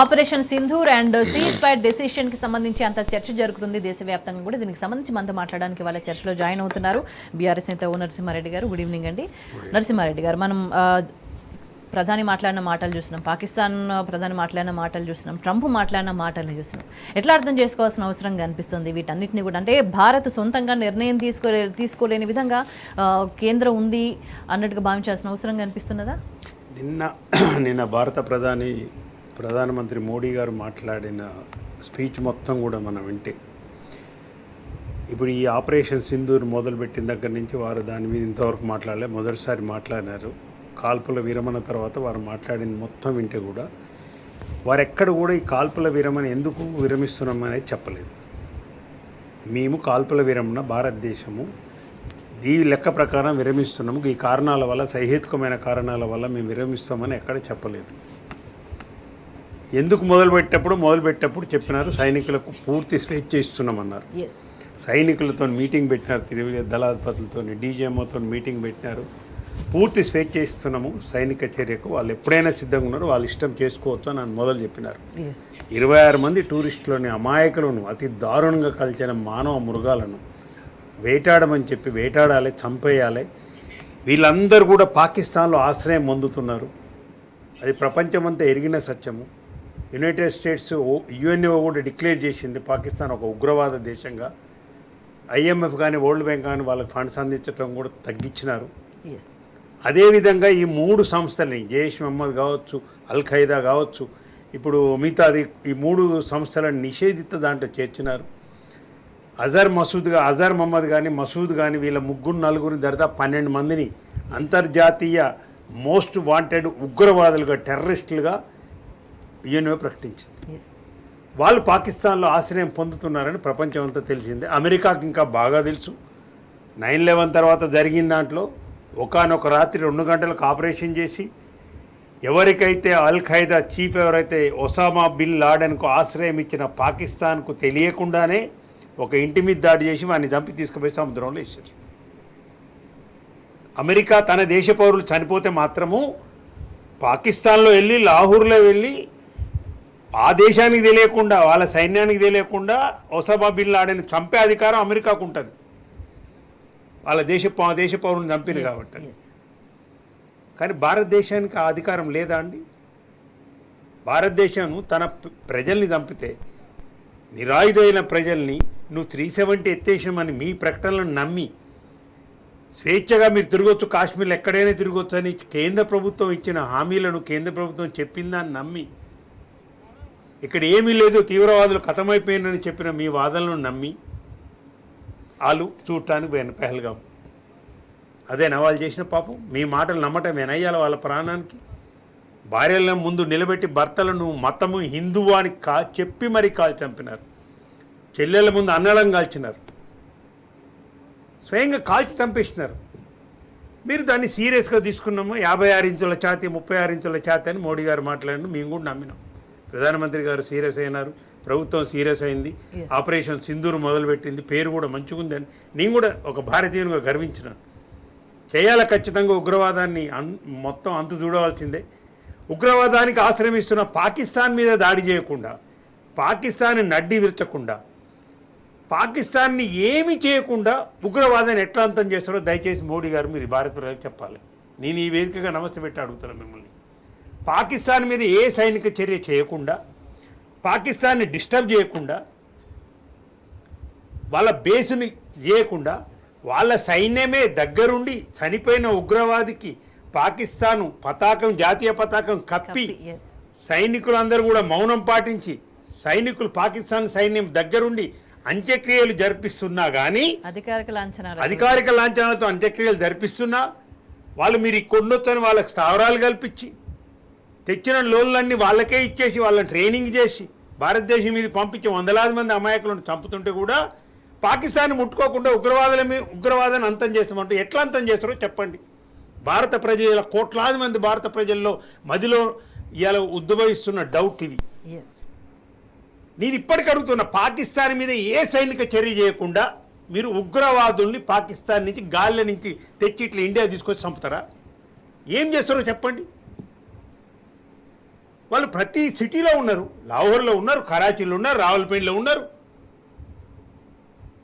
Operation Sindoor and cease fire decision కి సంబంధించి అంత చర్చ జరుగుతుంది దేశవ్యాప్తంగా కూడా. దీనికి సంబంధించి మనతో మాట్లాడడానికి వాళ్ళ చర్చలో జాయిన్ అవుతున్నారు బీఆర్ఎస్ నేత ఓ నరసింహారెడ్డి గారు. గుడ్ ఈవినింగ్ అండి. నరసింహారెడ్డి గారు, మనం ప్రధాని మాట్లాడిన మాటలు చూసినాం, పాకిస్తాన్ ప్రధాని మాట్లాడిన మాటలు చూసినాం, ట్రంప్ మాట్లాడిన మాటలు చూసినాం. ఎట్లా అర్థం చేసుకోవాల్సిన అవసరం కనిపిస్తుంది వీటన్నిటిని కూడా? అంటే భారత్ సొంతంగా నిర్ణయం తీసుకోలేని విధంగా కేంద్రం ఉంది అన్నట్టుగా భావించాల్సిన అవసరం కనిపిస్తున్నదా? నిన్న భారత ప్రధానమంత్రి మోడీ గారు మాట్లాడిన స్పీచ్ మొత్తం కూడా మనం వింటే, ఇప్పుడు ఈ ఆపరేషన్ సింధూర్ మొదలుపెట్టిన దగ్గర నుంచి వారు దాని మీద ఇంతవరకు మాట్లాడలే, మొదటిసారి మాట్లాడినారు. కాల్పుల విరమణ తర్వాత వారు మాట్లాడింది మొత్తం వింటే కూడా వారు ఎక్కడ కూడా ఈ కాల్పుల విరమణ ఎందుకు విరమిస్తున్నాం అనేది చెప్పలేదు. మేము కాల్పుల విరమణ భారతదేశము ఈ లెక్క ప్రకారం విరమిస్తున్నాము, ఈ కారణాల వల్ల, సహేతుకమైన కారణాల వల్ల మేము విరమిస్తామని ఎక్కడ చెప్పలేదు. ఎందుకు మొదలుపెట్టేటప్పుడు చెప్పినారు, సైనికులకు పూర్తి స్వేచ్ఛ ఇస్తున్నామన్నారు. సైనికులతో మీటింగ్ పెట్టినారు, తిరిగి దళాధిపతులతో, డీజీఎంఓతో మీటింగ్ పెట్టినారు. పూర్తి స్వేచ్ఛ ఇస్తున్నాము సైనిక చర్యకు, వాళ్ళు ఎప్పుడైనా సిద్ధంగా ఉన్నారు, వాళ్ళు ఇష్టం చేసుకోవచ్చు అని మొదలు చెప్పినారు. 26 మంది టూరిస్టులని, అమాయకులను, అతి దారుణంగా కలిసిన మానవ మృగాలను వేటాడమని చెప్పి వేటాడాలి, చంపేయాలి. వీళ్ళందరూ కూడా పాకిస్తాన్లో ఆశ్రయం పొందుతున్నారు. అది ప్రపంచమంతా ఎరిగిన సత్యము. యునైటెడ్ స్టేట్స్, యుఎన్ఓ కూడా డిక్లేర్ చేసింది పాకిస్తాన్ ఒక ఉగ్రవాద దేశంగా. ఐఎంఎఫ్ కానీ వరల్డ్ బ్యాంక్ కానీ వాళ్ళకి ఫండ్స్ అందించడం కూడా తగ్గించినారు. అదేవిధంగా ఈ 3 సంస్థలని, జైష్ మహమ్మద్ కావచ్చు, అల్ ఖైదా కావచ్చు, ఇప్పుడు మిగతాది, ఈ 3 సంస్థలను నిషేధిత దాంట్లో చేర్చినారు. అజర్ మహమ్మద్ కానీ మసూద్ కానీ వీళ్ళ 3-4 దాదాపు 12 మందిని అంతర్జాతీయ మోస్ట్ వాంటెడ్ ఉగ్రవాదులుగా, టెర్రరిస్టులుగా యుఎన్ఓ ప్రకటించింది. వాళ్ళు పాకిస్తాన్లో ఆశ్రయం పొందుతున్నారని ప్రపంచం అంతా తెలిసిందే. అమెరికాకి ఇంకా బాగా తెలుసు. 9/11 తర్వాత జరిగిన దాంట్లో ఒకానొక రాత్రి 2 గంటలకు ఆపరేషన్ చేసి ఎవరికైతే అల్ ఖైదా చీఫ్ ఎవరైతే ఒసామా బిన్ లాడెన్కు ఆశ్రయం ఇచ్చిన పాకిస్తాన్కు తెలియకుండానే ఒక ఇంటి మీద దాడి చేసి వాడిని చంపి తీసుకుపోయి సముద్రంలో వేసారు. అమెరికా తన దేశ పౌరులు చనిపోతే మాత్రము పాకిస్తాన్లో వెళ్ళి, లాహోర్లో వెళ్ళి, ఆ దేశానికి తెలియకుండా, వాళ్ళ సైన్యానికి తెలియకుండా ఒసామా బిన్ లాడెన్ చంపే అధికారం అమెరికాకు ఉంటుంది, వాళ్ళ దేశ పౌరులను చంపింది కాబట్టి. కానీ భారతదేశానికి ఆ అధికారం లేదా అండి? భారతదేశం తన ప్రజల్ని చంపితే, నిరాయుధైన ప్రజల్ని నువ్వు 370 ఎత్తేసామని మీ ప్రకటనలను నమ్మి స్వేచ్ఛగా మీరు తిరగొచ్చు, కాశ్మీర్లో ఎక్కడైనా తిరగొచ్చు అని కేంద్ర ప్రభుత్వం ఇచ్చిన హామీలను, కేంద్ర ప్రభుత్వం చెప్పిందని నమ్మి, ఇక్కడ ఏమీ లేదు, తీవ్రవాదులు ఖతమైపోయినని చెప్పిన మీ వాదనలను నమ్మి వాళ్ళు చూడటానికి పోయిన పహల్గాం. అదేనా వాళ్ళు చేసిన పాపం? మీ మాటలు నమ్మటమేనా అయ్యాలి వాళ్ళ ప్రాణానికి? భార్యలను ముందు నిలబెట్టి భర్తలను మతము హిందువు అని చెప్పి మరీ చంపినారు. చెల్లెళ్ళ ముందు అన్నడం కాల్చినారు, స్వయంగా కాల్చి చంపేసినారు. మీరు దాన్ని సీరియస్గా తీసుకున్నాము. 56 ఇంచుల ఛాతీ, 36 ఇంచుల ఛాతీ అని మోడీ గారు మాట్లాడిన మేము కూడా నమ్మినాం. ప్రధానమంత్రి గారు సీరియస్ అయినారు, ప్రభుత్వం సీరియస్ అయింది, ఆపరేషన్ సింధూర్ మొదలుపెట్టింది, పేరు కూడా మంచిగా ఉందని నేను కూడా ఒక భారతీయునిగా గర్వించినాను. చేయాలి ఖచ్చితంగా, ఉగ్రవాదాన్ని మొత్తం అంతు చూడవలసిందే. ఉగ్రవాదానికి ఆశ్రమిస్తున్న పాకిస్తాన్ మీద దాడి చేయకుండా, పాకిస్తాన్ని నడ్డి విరచకుండా, పాకిస్తాన్ని ఏమి చేయకుండా ఉగ్రవాదాన్ని ఎట్లా అంతం చేస్తారో దయచేసి మోడీ గారు మీరు భారత ప్రజలకు చెప్పాలి. నేను ఈ వేదికగా నమస్తే పెట్టి అడుగుతున్నాను మిమ్మల్ని. పాకిస్తాన్ మీద ఏ సైనిక చర్య చేయకుండా, పాకిస్తాన్ని డిస్టర్బ్ చేయకుండా, వాళ్ళ బేసుని చేయకుండా, వాళ్ళ సైన్యమే దగ్గరుండి చనిపోయిన ఉగ్రవాదికి పాకిస్తాను పతాకం, జాతీయ పతాకం కప్పి, సైనికులందరూ కూడా మౌనం పాటించి, సైనికులు పాకిస్తాన్ సైన్యం దగ్గరుండి అంత్యక్రియలు జరిపిస్తున్నా కానీ, అధికారిక లాంఛనాలతో అంత్యక్రియలు జరిపిస్తున్నా, వాళ్ళు మీరు కొండొచ్చని వాళ్ళకి స్థావరాలు కల్పించి, తెచ్చిన లోన్లన్నీ వాళ్ళకే ఇచ్చేసి, వాళ్ళని ట్రైనింగ్ చేసి భారతదేశం మీద పంపించి 100,000 మంది అమాయకులను చంపుతుంటే కూడా పాకిస్తాన్ ముట్టుకోకుండా ఉగ్రవాదాన్ని అంతం చేస్తామంటూ ఎట్లా అంతం చేస్తారో చెప్పండి. భారత ప్రజల, కోట్లాది మంది భారత ప్రజల్లో మదిలో ఇలా ఉద్భవిస్తున్న డౌట్ ఇవి. నేను ఇప్పటికి అడుగుతున్న, పాకిస్తాన్ మీద ఏ సైనిక చర్య చేయకుండా మీరు ఉగ్రవాదుల్ని పాకిస్తాన్ నుంచి గాలిల నుంచి తెచ్చి ఇట్లా ఇండియా తీసుకొచ్చి చంపుతారా? ఏం చేస్తారో చెప్పండి. వాళ్ళు ప్రతి సిటీలో ఉన్నారు. లాహోర్లో ఉన్నారు, కరాచీలో ఉన్నారు, రావల్పేటలో ఉన్నారు.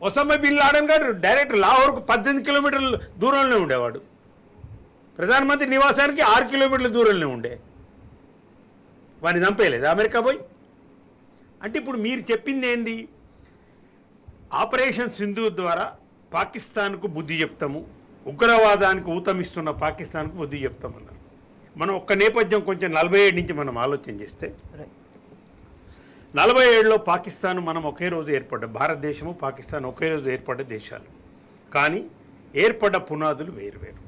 ఒసామా బిన్ లాడెన్ గారు డైరెక్ట్ లాహోర్కు 18 కిలోమీటర్ల దూరంలోనే ఉండేవాడు. ప్రధానమంత్రి నివాసానికి 6 కిలోమీటర్ల దూరంలోనే ఉండే. వాడిని చంపేయలేదు అమెరికా పోయి. అంటే ఇప్పుడు మీరు చెప్పింది ఏంది? ఆపరేషన్ సింధు ద్వారా పాకిస్తాన్కు బుద్ధి చెప్తాము, ఉగ్రవాదానికి ఊతమిస్తున్న పాకిస్తాన్కు బుద్ధి చెప్తామన్నారు. మనం ఒక్క నేపథ్యం కొంచెం 47 నుంచి మనం ఆలోచన చేస్తే 47లో పాకిస్తాన్ మనం ఒకే రోజు ఏర్పడ్డ, భారతదేశము పాకిస్తాన్ ఒకే రోజు ఏర్పడ్డ దేశాలు. కానీ ఏర్పడ్డ పునాదులు వేరువేరు.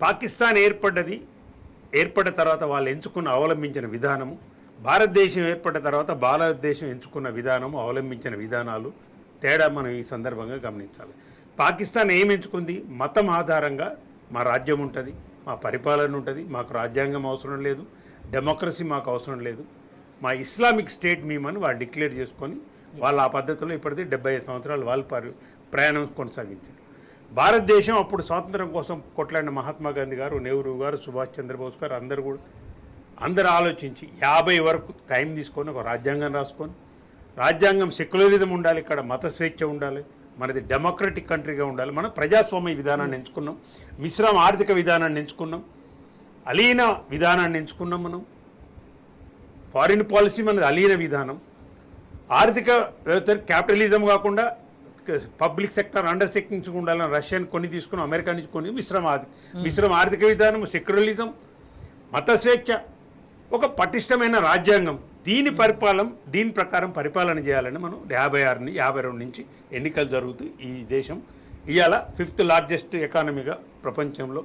పాకిస్తాన్ ఏర్పడ్డ తర్వాత వాళ్ళు ఎంచుకున్న అవలంబించిన విధానము, భారతదేశం ఏర్పడ్డ తర్వాత భారతదేశం ఎంచుకున్న విధానము, అవలంబించిన విధానాలు తేడా మనం ఈ సందర్భంగా గమనించాలి. పాకిస్తాన్ ఏం ఎంచుకుంది? మతం ఆధారంగా మా రాజ్యం ఉంటుంది, మా పరిపాలన ఉంటుంది, మాకు రాజ్యాంగం అవసరం లేదు, డెమోక్రసీ మాకు అవసరం లేదు, మా ఇస్లామిక్ స్టేట్ మేమని వాళ్ళు డిక్లేర్ చేసుకొని వాళ్ళు ఆ పద్ధతిలో ఇప్పటికీ 75 సంవత్సరాలు వాళ్ళు ప్రయాణం కొనసాగించారు. భారతదేశం అప్పుడు స్వాతంత్రం కోసం కొట్లాడిన మహాత్మా గాంధీ గారు, నెహ్రూ గారు, సుభాష్ చంద్రబోస్ గారు అందరూ ఆలోచించి 50 వరకు టైం తీసుకొని ఒక రాజ్యాంగం రాసుకొని, రాజ్యాంగం సెక్యులరిజం ఉండాలి, ఇక్కడ మత స్వేచ్ఛ ఉండాలి, మనది డెమోక్రటిక్ కంట్రీగా ఉండాలి, మనం ప్రజాస్వామ్య విధానాన్ని ఎంచుకున్నాం, మిశ్రమ ఆర్థిక విధానాన్ని ఎంచుకున్నాం, అలీన విధానాన్ని ఎంచుకున్నాం. మనం ఫారిన్ పాలసీ మనది అలీన విధానం. ఆర్థిక వ్యవస్థ క్యాపిటలిజం కాకుండా పబ్లిక్ సెక్టర్ అండర్ సెక్టింగ్స్ ఉండాలని రష్యన్ కొన్ని తీసుకున్నాం, అమెరికా నుంచి కొన్ని మిశ్రమ ఆర్థిక విధానం, సెక్యులరిజం, మత స్వేచ్ఛ, ఒక పటిష్టమైన రాజ్యాంగం. దీని ప్రకారం పరిపాలన చేయాలని మనం 52 నుంచి ఎన్నికలు జరుగుతూ ఈ దేశం ఇవాళ 5th లార్జెస్ట్ ఎకానమీగా ప్రపంచంలో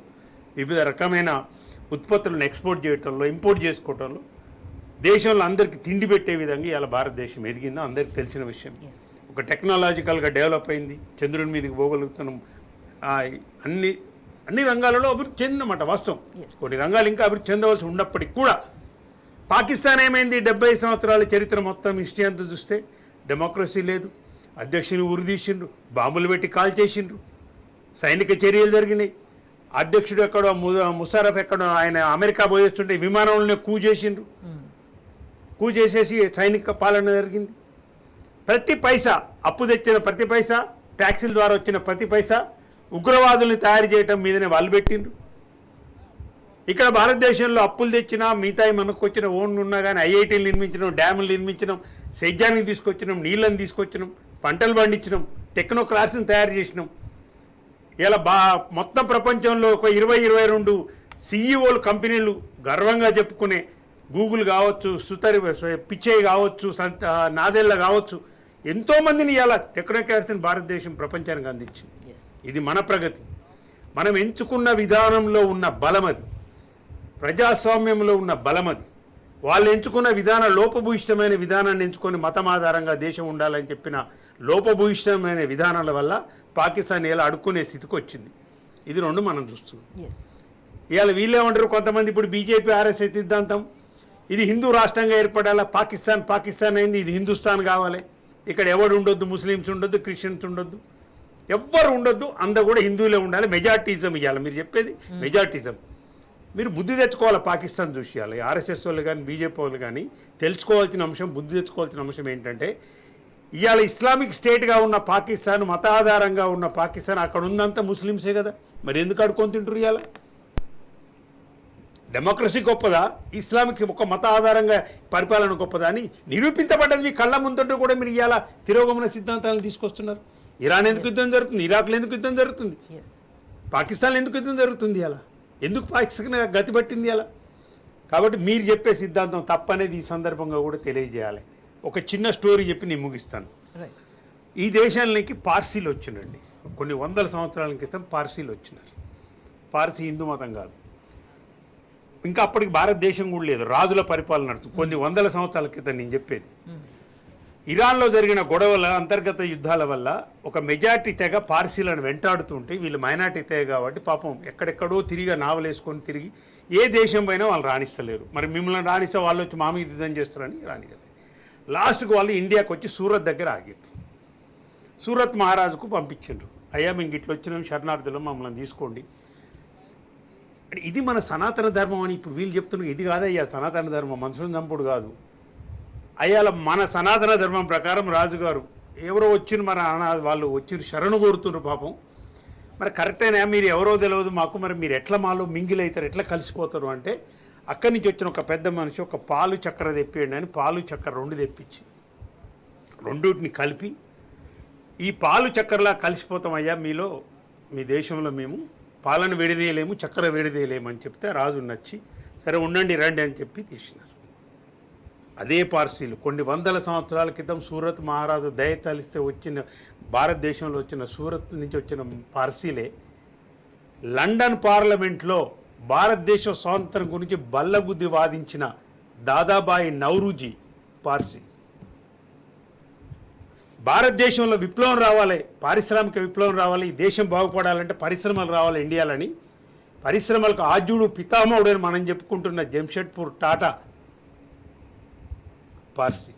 వివిధ రకమైన ఉత్పత్తులను ఎక్స్పోర్ట్ చేయటంలో, ఇంపోర్ట్ చేసుకోవటంలో దేశంలో అందరికీ తిండి పెట్టే విధంగా ఇవాళ భారతదేశం ఎదిగిందో అందరికీ తెలిసిన విషయం. ఒక టెక్నాలజికల్గా డెవలప్ అయింది, చంద్రుని మీదకి పోగలుగుతున్నాం, అన్ని రంగాలలో అభివృద్ధి చెందినమాట వాస్తవం. కొన్ని రంగాలు ఇంకా అభివృద్ధి చెందవలసి ఉన్నప్పటికీ కూడా పాకిస్తాన్ ఏమైంది? 70 సంవత్సరాల చరిత్ర మొత్తం హిస్టరీ అంతా చూస్తే డెమోక్రసీ లేదు, అధ్యక్షుని ఉరిదీసిండ్రు, బాంబులు పెట్టి కాల్ చేసిండ్రు, సైనిక చర్యలు జరిగినాయి, అధ్యక్షుడు ఎక్కడో ముషారఫ్ ఎక్కడో ఆయన అమెరికా పోయేస్తుంటే విమానంలోనే కూ చేసేసి సైనిక పాలన జరిగింది. ప్రతి పైసా అప్పు తెచ్చిన ప్రతి పైసా, ట్యాక్సీల ద్వారా వచ్చిన ప్రతి పైసా ఉగ్రవాదుల్ని తయారు చేయటం మీదనే వాళ్ళు పెట్టిండ్రు. ఇక్కడ భారతదేశంలో అప్పులు తెచ్చినా మిగతాయి మనకు వచ్చిన ఓన్లు ఉన్నా కానీ ఐఐటీలు నిర్మించడం, డ్యాములు నిర్మించడం, సేద్యానికి తీసుకొచ్చినాం, నీళ్ళని తీసుకొచ్చినాం, పంటలు పండించినాం, టెక్నోక్రాట్స్ని తయారు చేసినాం. ఇలా మొత్తం ప్రపంచంలో ఒక 22 CEO కంపెనీలు గర్వంగా చెప్పుకునే గూగుల్ కావచ్చు, పిచ్చే కావచ్చు, నాదెళ్ళ కావచ్చు, ఎంతోమందిని ఇలా టెక్నోక్రాట్స్ని భారతదేశం ప్రపంచానికి అందించింది. ఇది మన ప్రగతి. మనం ఎంచుకున్న విధానంలో ఉన్న బలమది, ప్రజాస్వామ్యంలో ఉన్న బలమది. వాళ్ళు ఎంచుకున్న లోపభూయిష్టమైన విధానాన్ని ఎంచుకొని మతం ఆధారంగా దేశం ఉండాలని చెప్పిన లోపభూయిష్టమైన విధానాల వల్ల పాకిస్తాన్ ఇలా అడుక్కునే స్థితికి వచ్చింది. ఇది రెండు మనం చూస్తున్నాం. ఇవాళ వీళ్ళేమంటారు కొంతమంది, ఇప్పుడు బీజేపీ ఆర్ఎస్ఎస్ సిద్ధాంతం ఇది హిందూ రాష్ట్రంగా ఏర్పడాలా, పాకిస్తాన్ అయింది, ఇది హిందుస్థాన్ కావాలి, ఇక్కడ ఎవడు ఉండొద్దు, ముస్లిమ్స్ ఉండొద్దు, క్రిస్టియన్స్ ఉండొద్దు, ఎవ్వరు ఉండొద్దు, అందరూ కూడా హిందువులే ఉండాలి, మెజార్టిజం ఇవ్వాలి. మీరు చెప్పేది మెజార్టిజం. మీరు బుద్ధి తెచ్చుకోవాలి పాకిస్తాన్ చూసి. ఇవ్వాలి ఆర్ఎస్ఎస్ వాళ్ళు కానీ బీజేపీ వాళ్ళు కానీ తెలుసుకోవాల్సిన అంశం, బుద్ధి తెచ్చుకోవాల్సిన అంశం ఏంటంటే ఇవాళ ఇస్లామిక్ స్టేట్గా ఉన్న పాకిస్తాన్, మత ఆధారంగా ఉన్న పాకిస్తాన్, అక్కడ ఉందంతా ముస్లిమ్సే కదా, మరి ఎందుకు అడుకొని తింటారు? ఇవాళ డెమోక్రసీ గొప్పదా, ఇస్లామిక్ ఒక మత ఆధారంగా పరిపాలన గొప్పదా అని నిరూపించబడ్డది మీ కళ్ళ ముందుంటూ కూడా మీరు ఇవాళ తిరోగమన సిద్ధాంతాలను తీసుకొస్తున్నారు. ఇరాన్ ఎందుకు యుద్ధం జరుగుతుంది, ఇరాక్లో ఎందుకు యుద్ధం జరుగుతుంది, పాకిస్తాన్లో ఎందుకు యుద్ధం జరుగుతుంది, అలా ఎందుకు పాకిస్తాన్ గతి పట్టింది అలా? కాబట్టి మీరు చెప్పే సిద్ధాంతం తప్పనేది ఈ సందర్భంగా కూడా తెలియజేయాలి. ఒక చిన్న స్టోరీ చెప్పి నేను ముగిస్తాను. ఈ దేశానికి పార్సీలు వచ్చినండి, కొన్ని 100 సంవత్సరాల క్రితం పార్సీలు వచ్చినారు. పార్సీ హిందూ మతం కాదు, ఇంకా అప్పటికి భారతదేశం కూడా లేదు, రాజుల పరిపాలన నడుస్తుంది. కొన్ని 100 సంవత్సరాల క్రితం నేను చెప్పేది. ఇరాన్లో జరిగిన గొడవల, అంతర్గత యుద్ధాల వల్ల ఒక మెజార్టీ తెగ పార్సీలను వెంటాడుతుంటే, వీళ్ళు మైనార్టీ తెగ కాబట్టి పాపం ఎక్కడెక్కడో తిరిగి నావలేసుకొని తిరిగి ఏ దేశం పైన వాళ్ళు రాణిస్తలేరు. మరి మిమ్మల్ని రాణిస్తే వాళ్ళు వచ్చి మా మీద యుద్ధం చేస్తారని రాణించలేదు. లాస్ట్కు వాళ్ళు ఇండియాకి వచ్చి సూరత్ దగ్గర ఆగారు. సూరత్ మహారాజుకు పంపించారు, అయ్యా మేము ఇట్లా వచ్చినాం, శరణార్థులు మమ్మల్ని తీసుకోండి. అంటే ఇది మన సనాతన ధర్మం అని ఇప్పుడు వీళ్ళు చెప్తున్నారు. ఇది కాదయ్యా సనాతన ధర్మం, మనుషులను చంపుడు కాదు. అయ్యాల మన సనాతన ధర్మం ప్రకారం రాజుగారు ఎవరో వచ్చిన మన వాళ్ళు వచ్చి శరణు కోరుతున్నారు పాపం. మరి కరెక్టేనా, మీరు ఎవరో తెలియదు మాకు, మరి మీరు ఎట్లా మాలో మింగిల్ అవుతారు, ఎట్లా కలిసిపోతారు అంటే అక్కడి నుంచి వచ్చిన ఒక పెద్ద మనిషి ఒక పాలు చక్కెర తెప్పియండి అని పాలు చక్కెర 2 తెప్పించి రెండుటిని కలిపి ఈ పాలు చక్కెరలా కలిసిపోతాం అయ్యా, మీలో మీ దేశంలో మేము పాలను విడదీయలేము, చక్కెర విడదీయలేము అని చెప్తే రాజు నచ్చి సరే ఉండండి రండి అని చెప్పి తీసినారు. అదే పార్సీలు కొన్ని వందల సంవత్సరాల క్రితం సూరత్ మహారాజు దయతలిస్తే వచ్చిన భారతదేశంలో వచ్చిన సూరత్ నుంచి వచ్చిన పార్సీలే లండన్ పార్లమెంట్లో భారతదేశ స్వాతంత్రం గురించి బల్లగుద్ది వాదించిన దాదాబాయి నౌరూజీ పార్సీ. భారతదేశంలో విప్లవం రావాలి, పారిశ్రామిక విప్లవం రావాలి, ఈ దేశం బాగుపడాలంటే పరిశ్రమలు రావాలి ఇండియాలని, పరిశ్రమలకు ఆద్యుడు పితామహుడు అని మనం చెప్పుకుంటున్న జంషెడ్పూర్ టాటా పార్సీ.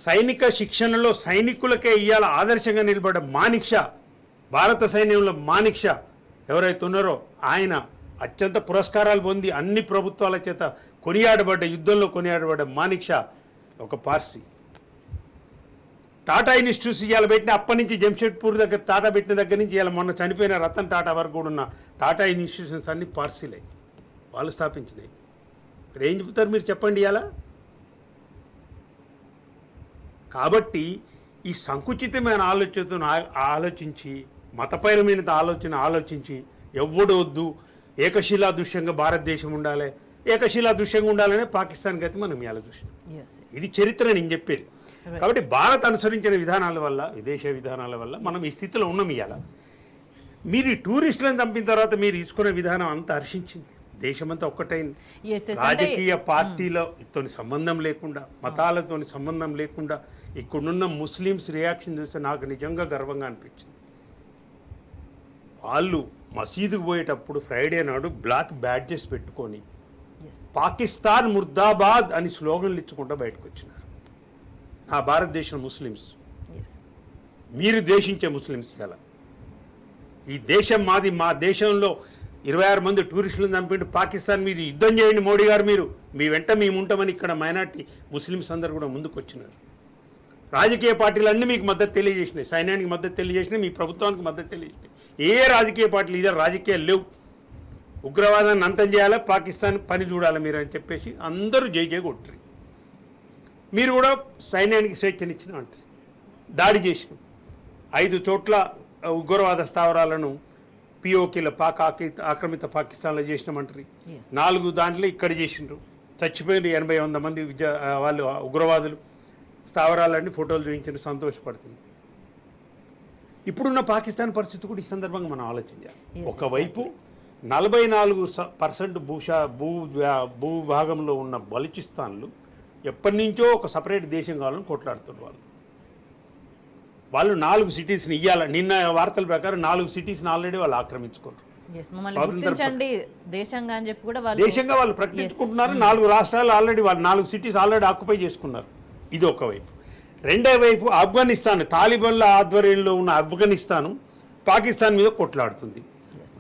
సైనిక శిక్షణలో సైనికులకే ఇవాళ ఆదర్శంగా నిలబడ్డ మానిక్ షా, భారత సైన్యంలో మానిక్ షా ఎవరైతే ఉన్నారో ఆయన అత్యంత పురస్కారాలు పొంది అన్ని ప్రభుత్వాల చేత కొనియాడబడ్డ, యుద్ధంలో కొనియాడబడ్డ మానిక్ షా ఒక పార్సీ. టాటా ఇన్స్టిట్యూట్స్ ఇవాళ పెట్టిన అప్పటి నుంచి జంషెడ్పూర్ దగ్గర టాటా పెట్టిన దగ్గర నుంచి ఇవాళ మొన్న చనిపోయిన రతన్ టాటా వరకు కూడా ఉన్న టాటా ఇన్స్టిట్యూషన్స్ అన్ని పార్సీలే, వాళ్ళు స్థాపించినాయి. మీరు ఏం చెప్తారు మీరు చెప్పండి ఇవాళ. కాబట్టి ఈ సంకుచితమైన ఆలోచనతో ఆలోచించి మతపరమైన ఆలోచించి ఎవ్వడు వద్దు, ఏకశిలా దృశ్యంగా భారతదేశం ఉండాలి, ఏకశిలా దృశ్యంగా ఉండాలనే పాకిస్తాన్ గతి మనం ఇవాళ చూసినాం. ఇది చరిత్ర నేను చెప్పేది. కాబట్టి భారత్ అనుసరించిన విధానాల వల్ల, విదేశ విధానాల వల్ల మనం ఈ స్థితిలో ఉన్నాం ఇవాళ. మీరు ఈ టూరిస్టులను చంపిన తర్వాత మీరు తీసుకునే విధానం అంతా హర్షించింది, దేశమంతా ఒక్కటైంది. రాజకీయ పార్టీలతో సంబంధం లేకుండా, మతాలతో సంబంధం లేకుండా ఇక్కడున్న ముస్లిమ్స్ రియాక్షన్ చూస్తే నాకు నిజంగా గర్వంగా అనిపించింది. వాళ్ళు మసీదుకు పోయేటప్పుడు ఫ్రైడే నాడు బ్లాక్ బ్యాడ్జెస్ పెట్టుకొని పాకిస్తాన్ ముర్దాబాద్ అని స్లోగన్లు ఇచ్చుకుంటూ బయటకు వచ్చినారు. నా భారతదేశం ముస్లిమ్స్, మీరు దేశించే ముస్లిమ్స్ గల ఈ దేశం మాది, మా దేశంలో 26 మంది టూరిస్టులను చంపిండు, పాకిస్తాన్ మీద యుద్ధం చేయండి మోడీ గారు, మీరు మీ వెంట మేము ఉంటామని ఇక్కడ మైనార్టీ ముస్లిమ్స్ అందరూ కూడా ముందుకు వచ్చినారు. రాజకీయ పార్టీలు అన్నీ మీకు మద్దతు తెలియజేసినాయి, సైన్యానికి మద్దతు తెలియజేసినాయి, మీ ప్రభుత్వానికి మద్దతు తెలియజేసినాయి. ఏ రాజకీయ పార్టీలు ఇదే రాజకీయాలు లేవు, ఉగ్రవాదాన్ని అంతం చేయాలా, పాకిస్తాన్ పని చూడాలి మీరు అని చెప్పేసి అందరూ జై కొట్టరు. మీరు కూడా సైన్యానికి స్వేచ్ఛనిచ్చిన అంటారు. దాడి చేసినాం 5 చోట్ల ఉగ్రవాద స్థావరాలను పిఓకేల ఆక్రమిత పాకిస్తాన్లో చేసినామంటారు. 4 దాంట్లో ఇక్కడ చేసిండ్రు, చచ్చిపోయిన 80-100 మంది వాళ్ళు ఉగ్రవాదులు. స్థావరాలన్నీ ఫోటోలు చూపించి సంతోషపడుతుంది. ఇప్పుడున్న పాకిస్తాన్ పరిస్థితి కూడా ఈ సందర్భంగా మనం ఆలోచించాలి. ఒకవైపు 44% భూభాగంలో ఉన్న బలూచిస్తాన్లు ఎప్పటి నుంచో ఒక సపరేట్ దేశం కావాలని కొట్లాడుతున్నారు. వాళ్ళు 4 సిటీస్ని ఇయ్యాల, నిన్న వార్తల ప్రకారం 4 సిటీస్ని ఆల్రెడీ వాళ్ళు ఆక్రమించుకున్నారు. దేశంగా వాళ్ళు ప్రకటించుకుంటున్నారు. 4 రాష్ట్రాలు ఆల్రెడీ వాళ్ళు 4 సిటీస్ ఆల్రెడీ ఆక్యుపై చేసుకున్నారు. ఇది ఒకవైపు. రెండో వైపు ఆఫ్ఘనిస్తాన్, తాలిబాన్ల ఆధ్వర్యంలో ఉన్న ఆఫ్ఘనిస్తాను పాకిస్తాన్ మీద కొట్లాడుతుంది.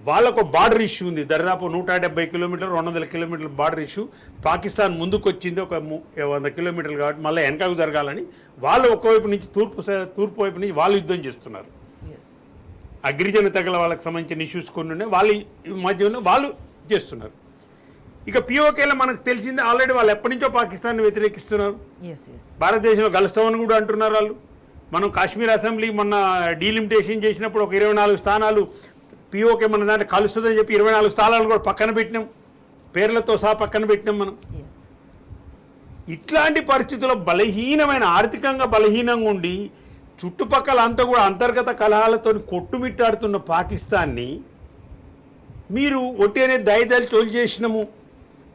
వాళ్ళకు బార్డర్ ఇష్యూ ఉంది, దాదాపు 170 కిలోమీటర్లు 200 కిలోమీటర్ల బార్డర్ ఇష్యూ. పాకిస్తాన్ ముందుకు వచ్చింది ఒక 100 కిలోమీటర్లు కాబట్టి మళ్ళీ వెనకకు జరగాలని వాళ్ళు ఒకవైపు నుంచి తూర్పు వైపు నుంచి వాళ్ళు యుద్ధం చేస్తున్నారు. ఆ గిరిజన తెగల వాళ్ళకి సంబంధించిన ఇష్యూస్ కొన్ని ఉన్నాయి, వాళ్ళ మధ్యలో వాళ్ళు చేస్తున్నారు. ఇక పిఓకేలో మనకు తెలిసింది ఆల్రెడీ వాళ్ళు ఎప్పటి నుంచో పాకిస్తాన్ని వ్యతిరేకిస్తున్నారు. భారతదేశంలో కలుస్తామని కూడా అంటున్నారు వాళ్ళు. మనం కాశ్మీర్ అసెంబ్లీ మొన్న డీలిమిటేషన్ చేసినప్పుడు ఒక 24 స్థానాలు పిఓకే మన దాంట్లో కలుస్తుందని చెప్పి 24 స్థానాలు కూడా పక్కన పెట్టినాం, పేర్లతో సహా పక్కన పెట్టినాం మనం. ఇట్లాంటి పరిస్థితుల్లో బలహీనమైన, ఆర్థికంగా బలహీనంగా ఉండి చుట్టుపక్కల అంతా కూడా అంతర్గత కలహాలతో కొట్టుమిట్టాడుతున్న పాకిస్తాన్ని మీరు ఒట్టేనే దయదలి చోలు చేసినాము,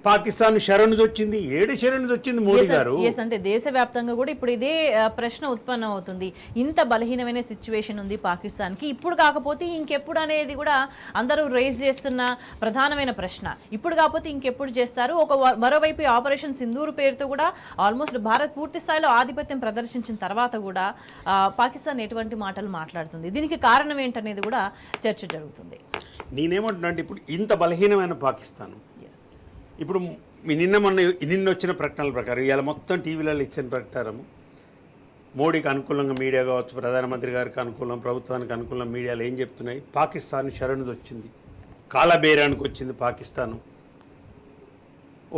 పాకిస్తాన్ శరణు వచ్చింది, ఏడు శరణు వచ్చింది మోడీ గారు. అంటే దేశవ్యాప్తంగా కూడా ఇప్పుడు ఇదే ప్రశ్న ఉత్పన్నం అవుతుంది. ఇంత బలహీనమైన సిచ్యువేషన్ ఉంది పాకిస్తాన్కి, ఇప్పుడు కాకపోతే ఇంకెప్పుడు అనేది కూడా అందరూ రేజ్ చేస్తున్న ప్రధానమైన ప్రశ్న. ఇప్పుడు కాకపోతే ఇంకెప్పుడు చేస్తారు? మరోవైపు ఆపరేషన్ సింధూర్ పేరుతో కూడా ఆల్మోస్ట్ భారత్ పూర్తి స్థాయిలో ఆధిపత్యం ప్రదర్శించిన తర్వాత కూడా పాకిస్తాన్ ఎటువంటి మాటలు మాట్లాడుతుంది, దీనికి కారణం ఏంటనేది కూడా చర్చ జరుగుతుంది. నేనేమంటున్నా అంటే ఇప్పుడు ఇంత బలహీనమైన పాకిస్తాన్ ఇప్పుడు నిన్న వచ్చిన ప్రకటనల ప్రకారం ఇవాళ మొత్తం టీవీలలో ఇచ్చిన ప్రకారం మోడీకి అనుకూలంగా మీడియా కావచ్చు, ప్రధానమంత్రి గారికి అనుకూలం, ప్రభుత్వానికి అనుకూలం మీడియాలు ఏం చెప్తున్నాయి? పాకిస్తాన్ శరణు వచ్చింది, కాలబేరానికి వచ్చింది పాకిస్తాను.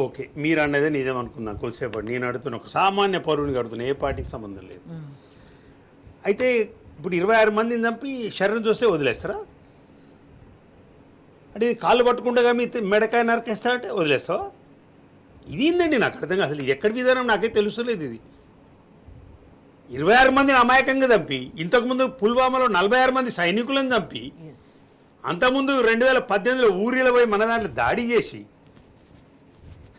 ఓకే, మీరు అన్నదే నిజం అనుకుందాం కొద్దిసేపటి. నేను అడుగుతున్నా, ఒక సామాన్య పౌరునికి అడుగుతున్నా, ఏ పార్టీకి సంబంధం లేదు. అయితే ఇప్పుడు 26 మందిని చంపి శరణు చూస్తే వదిలేస్తారా? అంటే కాళ్ళు పట్టుకుండగా మీ మెడకాయ నరికేస్తారంటే వదిలేస్తావా? ఇది ఏందండి నాకు అర్థం కాదు. అసలు ఇది ఎక్కడి విధానం నాకే తెలుస్తలేదు. ఇది 26 మందిని అమాయకంగా చంపి, ఇంతకుముందు పుల్వామాలో 46 మంది సైనికులను చంపి, అంతకుముందు 2018లో ఊరిలో పోయి మన దాంట్లో దాడి చేసి,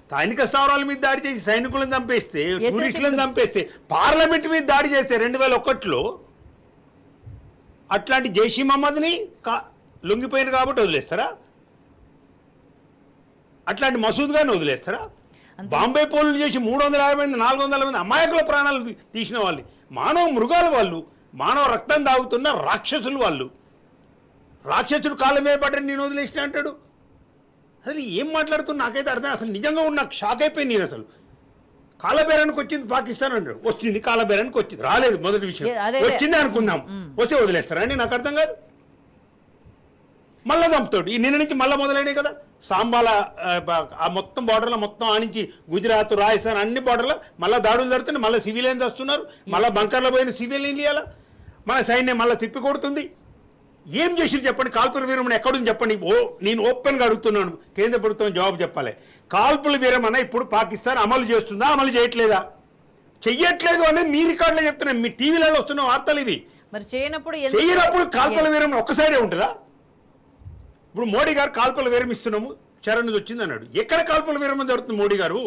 స్థానిక స్థావరాల మీద దాడి చేసి సైనికులను చంపేస్తే, టూరిస్టులను చంపేస్తే, పార్లమెంట్ మీద దాడి చేస్తే 2001లో అట్లాంటి జైషీ మహమ్మద్ని లొంగిపోయిన కాబట్టి వదిలేస్తారా? అట్లాంటి మసూద్ గారిని వదిలేస్తారా? బాంబే పోలీసులు చేసి 350 మంది 400 మంది అమాయకుల ప్రాణాలు తీసిన వాళ్ళు, మానవ మృగాలు వాళ్ళు, మానవ రక్తం తాగుతున్న రాక్షసులు వాళ్ళు. రాక్షసుడు కాళ్ళ మీద పడ్డని నేను వదిలేసిన అంటాడు. అసలు ఏం మాట్లాడుతున్నా నాకైతే అర్థం. అసలు నిజంగా కూడా నాకు షాక్ అయిపోయింది. నేను అసలు కాలబేరానికి వచ్చింది పాకిస్తాన్ అంటాడు. వచ్చింది కాలబేరానికి వచ్చింది, రాలేదు మొదటి విషయం. వచ్చింది అనుకుందాం, వస్తే వదిలేస్తారా అండి? నాకు అర్థం కాదు. మళ్ళీ చంపుతాడు. ఈ నిన్న నుంచి మళ్ళీ మొదలైనవి కదా సాంబాల ఆ మొత్తం బార్డర్లో మొత్తం ఆనించి గుజరాత్, రాజస్థాన్ అన్ని బార్డర్లో మళ్ళీ దాడులు జరుగుతున్నాయి. మళ్ళీ సివిలియన్స్ వస్తున్నారు, మళ్ళీ బంకర్లో పోయిన సివిలియన్ ఇండియాలో మన సైన్యం మళ్ళీ తిప్పి కొడుతుంది. ఏం చేసి చెప్పండి? కాల్పుల విరమణ ఎక్కడుంది చెప్పండి. నేను ఓపెన్గా అడుగుతున్నాను, కేంద్ర ప్రభుత్వం జవాబు చెప్పాలి. కాల్పుల విరమణ ఇప్పుడు పాకిస్తాన్ అమలు చేస్తుందా, అమలు చేయట్లేదా? చెయ్యట్లేదు అనేది మీ రికార్డులో చెప్తున్నాను, మీ టీవీలలో వస్తున్న వార్తలు ఇవి. మరి చేయనప్పుడు కాల్పుల విరమణ ఒక్కసారే ఉంటుందా? ఇప్పుడు మోడీ గారు కాల్పుల విరమిస్తున్నాము, శరణు వచ్చింది అన్నాడు. ఎక్కడ కాల్పుల విరమణ జరుగుతుంది? మోడీ గారు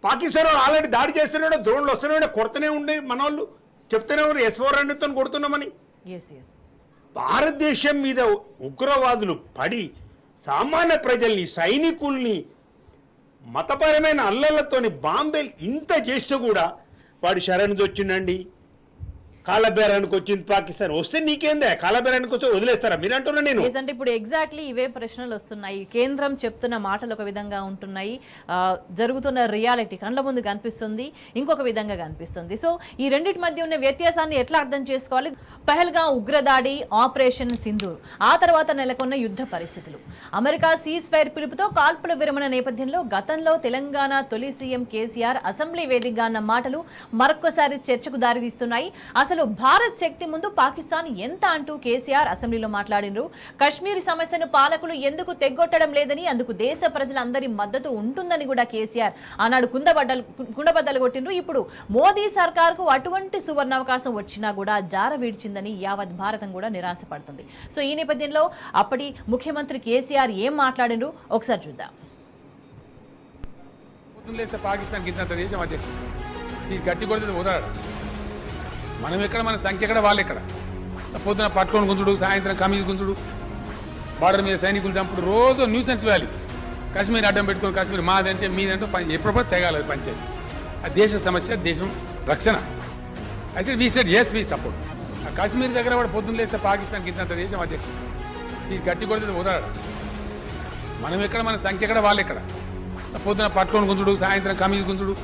పాకిస్తాన్ వాళ్ళు ఆల్రెడీ దాడి చేస్తున్నాడు, డ్రోన్లు వస్తున్నాడు, కొడుతూనే ఉండే మన వాళ్ళు చెప్తూనే ఉన్నారు S-400తో కొడుతున్నామని. భారతదేశం మీద ఉగ్రవాదులు పడి సామాన్య ప్రజల్ని, సైనికుల్ని, మతపరమైన అల్లర్లతోని బాంబేలు ఇంత చేస్తూ కూడా వాడు శరణు వచ్చిండండి, కాలబేరానికి వచ్చింది పాకిస్తాన్. వస్తే నీకేందే? కాలబేరానికి వస్తే వదిలేస్తారా మీరు అంటున్నా? నేను అంటే ఇప్పుడు ఎగ్జాక్ట్లీ ఇవే ప్రశ్నలు వస్తున్నాయి. కేంద్రం చెప్తున్న మాటలు ఒక విధంగా ఉంటున్నాయి, జరుగుతున్న రియాలిటీ కళ్ళ ముందు కనిపిస్తుంది ఇంకొక విధంగా కనిపిస్తుంది. సో ఈ రెండింటి మధ్య ఉన్న వ్యత్యాసాన్ని ఎట్లా అర్థం చేసుకోవాలి? పహల్గాం ఉగ్రదాడి, ఆపరేషన్ సింధూర్, ఆ తర్వాత నెలకొన్న యుద్ధ పరిస్థితులు, అమెరికా సీజ్ ఫైర్ పిలుపుతో కాల్పుల విరమణ నేపథ్యంలో గతంలో తెలంగాణ తొలి సీఎం కేసీఆర్ అసెంబ్లీ వేదికగా అన్న మాటలు మరొకసారి చర్చకు దారితీస్తున్నాయి. అసలు భారత్ శక్తి ముందు పాకిస్తాన్ ఎంత అంటూ కేసీఆర్ అసెంబ్లీలో మాట్లాడినారు. కశ్మీర్ సమస్యను పాలకులు ఎందుకు తెగొట్టడం లేదని, అందుకు దేశ ప్రజలందరి మద్దతు ఉంటుందని కూడా కేసీఆర్ ఆనాడు కుండబద్దలు కొట్టిండ్రు. ఇప్పుడు మోదీ సర్కార్కు అటువంటి సువర్ణావకాశం వచ్చినా కూడా జార వీడ్చిందని యావత్ భారతం కూడా నిరాశపడుతుంది. సో ఈ నేపథ్యంలో అప్పటి ముఖ్యమంత్రి కేసీఆర్ ఏం మాట్లాడినరు ఒకసారి చూద్దాం. మనం ఎక్కడ, మన సంఖ్య ఎక్కడ, వాళ్ళు ఎక్కడ? పొద్దున పట్టుకొని గుంజుడు, సాయంత్రం కమీజ్ గుంజుడు, బార్డర్ మీద సైనికులు చంపుడు, రోజు న్యూసెన్స్ వ్యాలీ. కాశ్మీర్ అడ్డం పెట్టుకొని కాశ్మీర్ మాదంటే మీదంటే ఎప్పుడప్పుడు తెగాలి పంచాయతీ. ఆ దేశ సమస్య, దేశం రక్షణ. అయితే we said yes we support. ఆ కాశ్మీర్ దగ్గర కూడా పొద్దున్న లేస్తే పాకిస్తాన్కి ఇంత దేశం అధ్యక్షుడు తీసి గట్టి కొడితే వదలడు. మనం ఎక్కడ, మన సంఖ్య ఎక్కడ, వాళ్ళు ఎక్కడ? పొద్దున పట్టుకొని గుంజుడు, సాయంత్రం కమీజ్ గుంజుడు,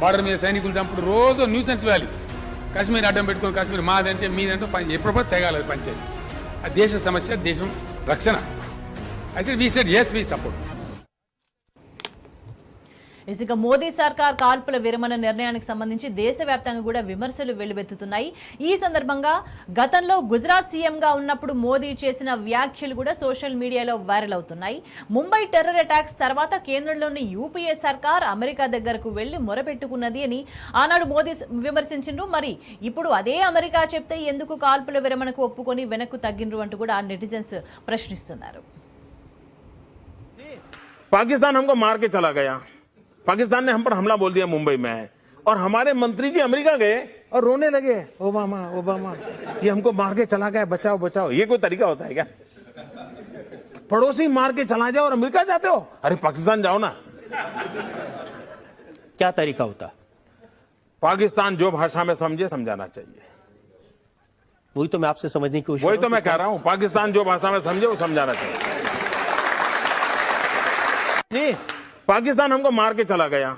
బార్డర్ మీద సైనికులు చంపుడు, రోజు న్యూసెన్స్ వ్యాలీ. కాశ్మీర్ అడ్డం పెట్టుకొని కాశ్మీర్ మాదంటే మీదంటే ఎప్పుడప్పుడు తెగాలి పంచాయతీ. ఆ దేశ సమస్య, దేశం రక్షణ. అయితే we said yes we support. ఇక మోదీ సర్కార్ కాల్పుల విరమణ నిర్ణయానికి సంబంధించి దేశవ్యాప్తంగా కూడా విమర్శలు వెల్లువెత్తుతున్నాయి. ఈ సందర్భంగా గతంలో గుజరాత్ సీఎంగా ఉన్నప్పుడు మోదీ చేసిన వ్యాఖ్యలు కూడా సోషల్ మీడియాలో వైరల్ అవుతున్నాయి. ముంబై టెర్రర్ అటాక్స్ తర్వాత కేంద్రంలోని యూపీఏ సర్కార్ అమెరికా దగ్గరకు వెళ్లి మొరపెట్టుకున్నది అని ఆనాడు మోదీ విమర్శించిండ్రు. మరి ఇప్పుడు అదే అమెరికా చెప్తే ఎందుకు కాల్పుల విరమణకు ఒప్పుకొని వెనక్కు తగ్గిండ్రు అంటూ కూడా నెటిజన్స్ ప్రశ్నిస్తున్నారు. पाकिस्तान हमको मार के चला गया, पाकिस्तान ने हम पर हमला बोल दिया मुंबई में, और हमारे मंत्री जी अमेरिका गए और रोने लगे, ओबामा ओबामा ये हमको मार के चला गया, बचाओ बचाओ। ये कोई तरीका होता है क्या? पड़ोसी मार के चला जाओ और अमेरिका जाते हो? अरे पाकिस्तान जाओ ना। क्या तरीका होता? पाकिस्तान जो भाषा में समझे समझाना चाहिए। वही तो मैं आपसे समझने की कोशिश वही कर तो रहा मैं कह रहा हूं, पाकिस्तान जो भाषा में समझे वो समझाना चाहिए। जी, पाकिस्तान हमको मार के चला गया,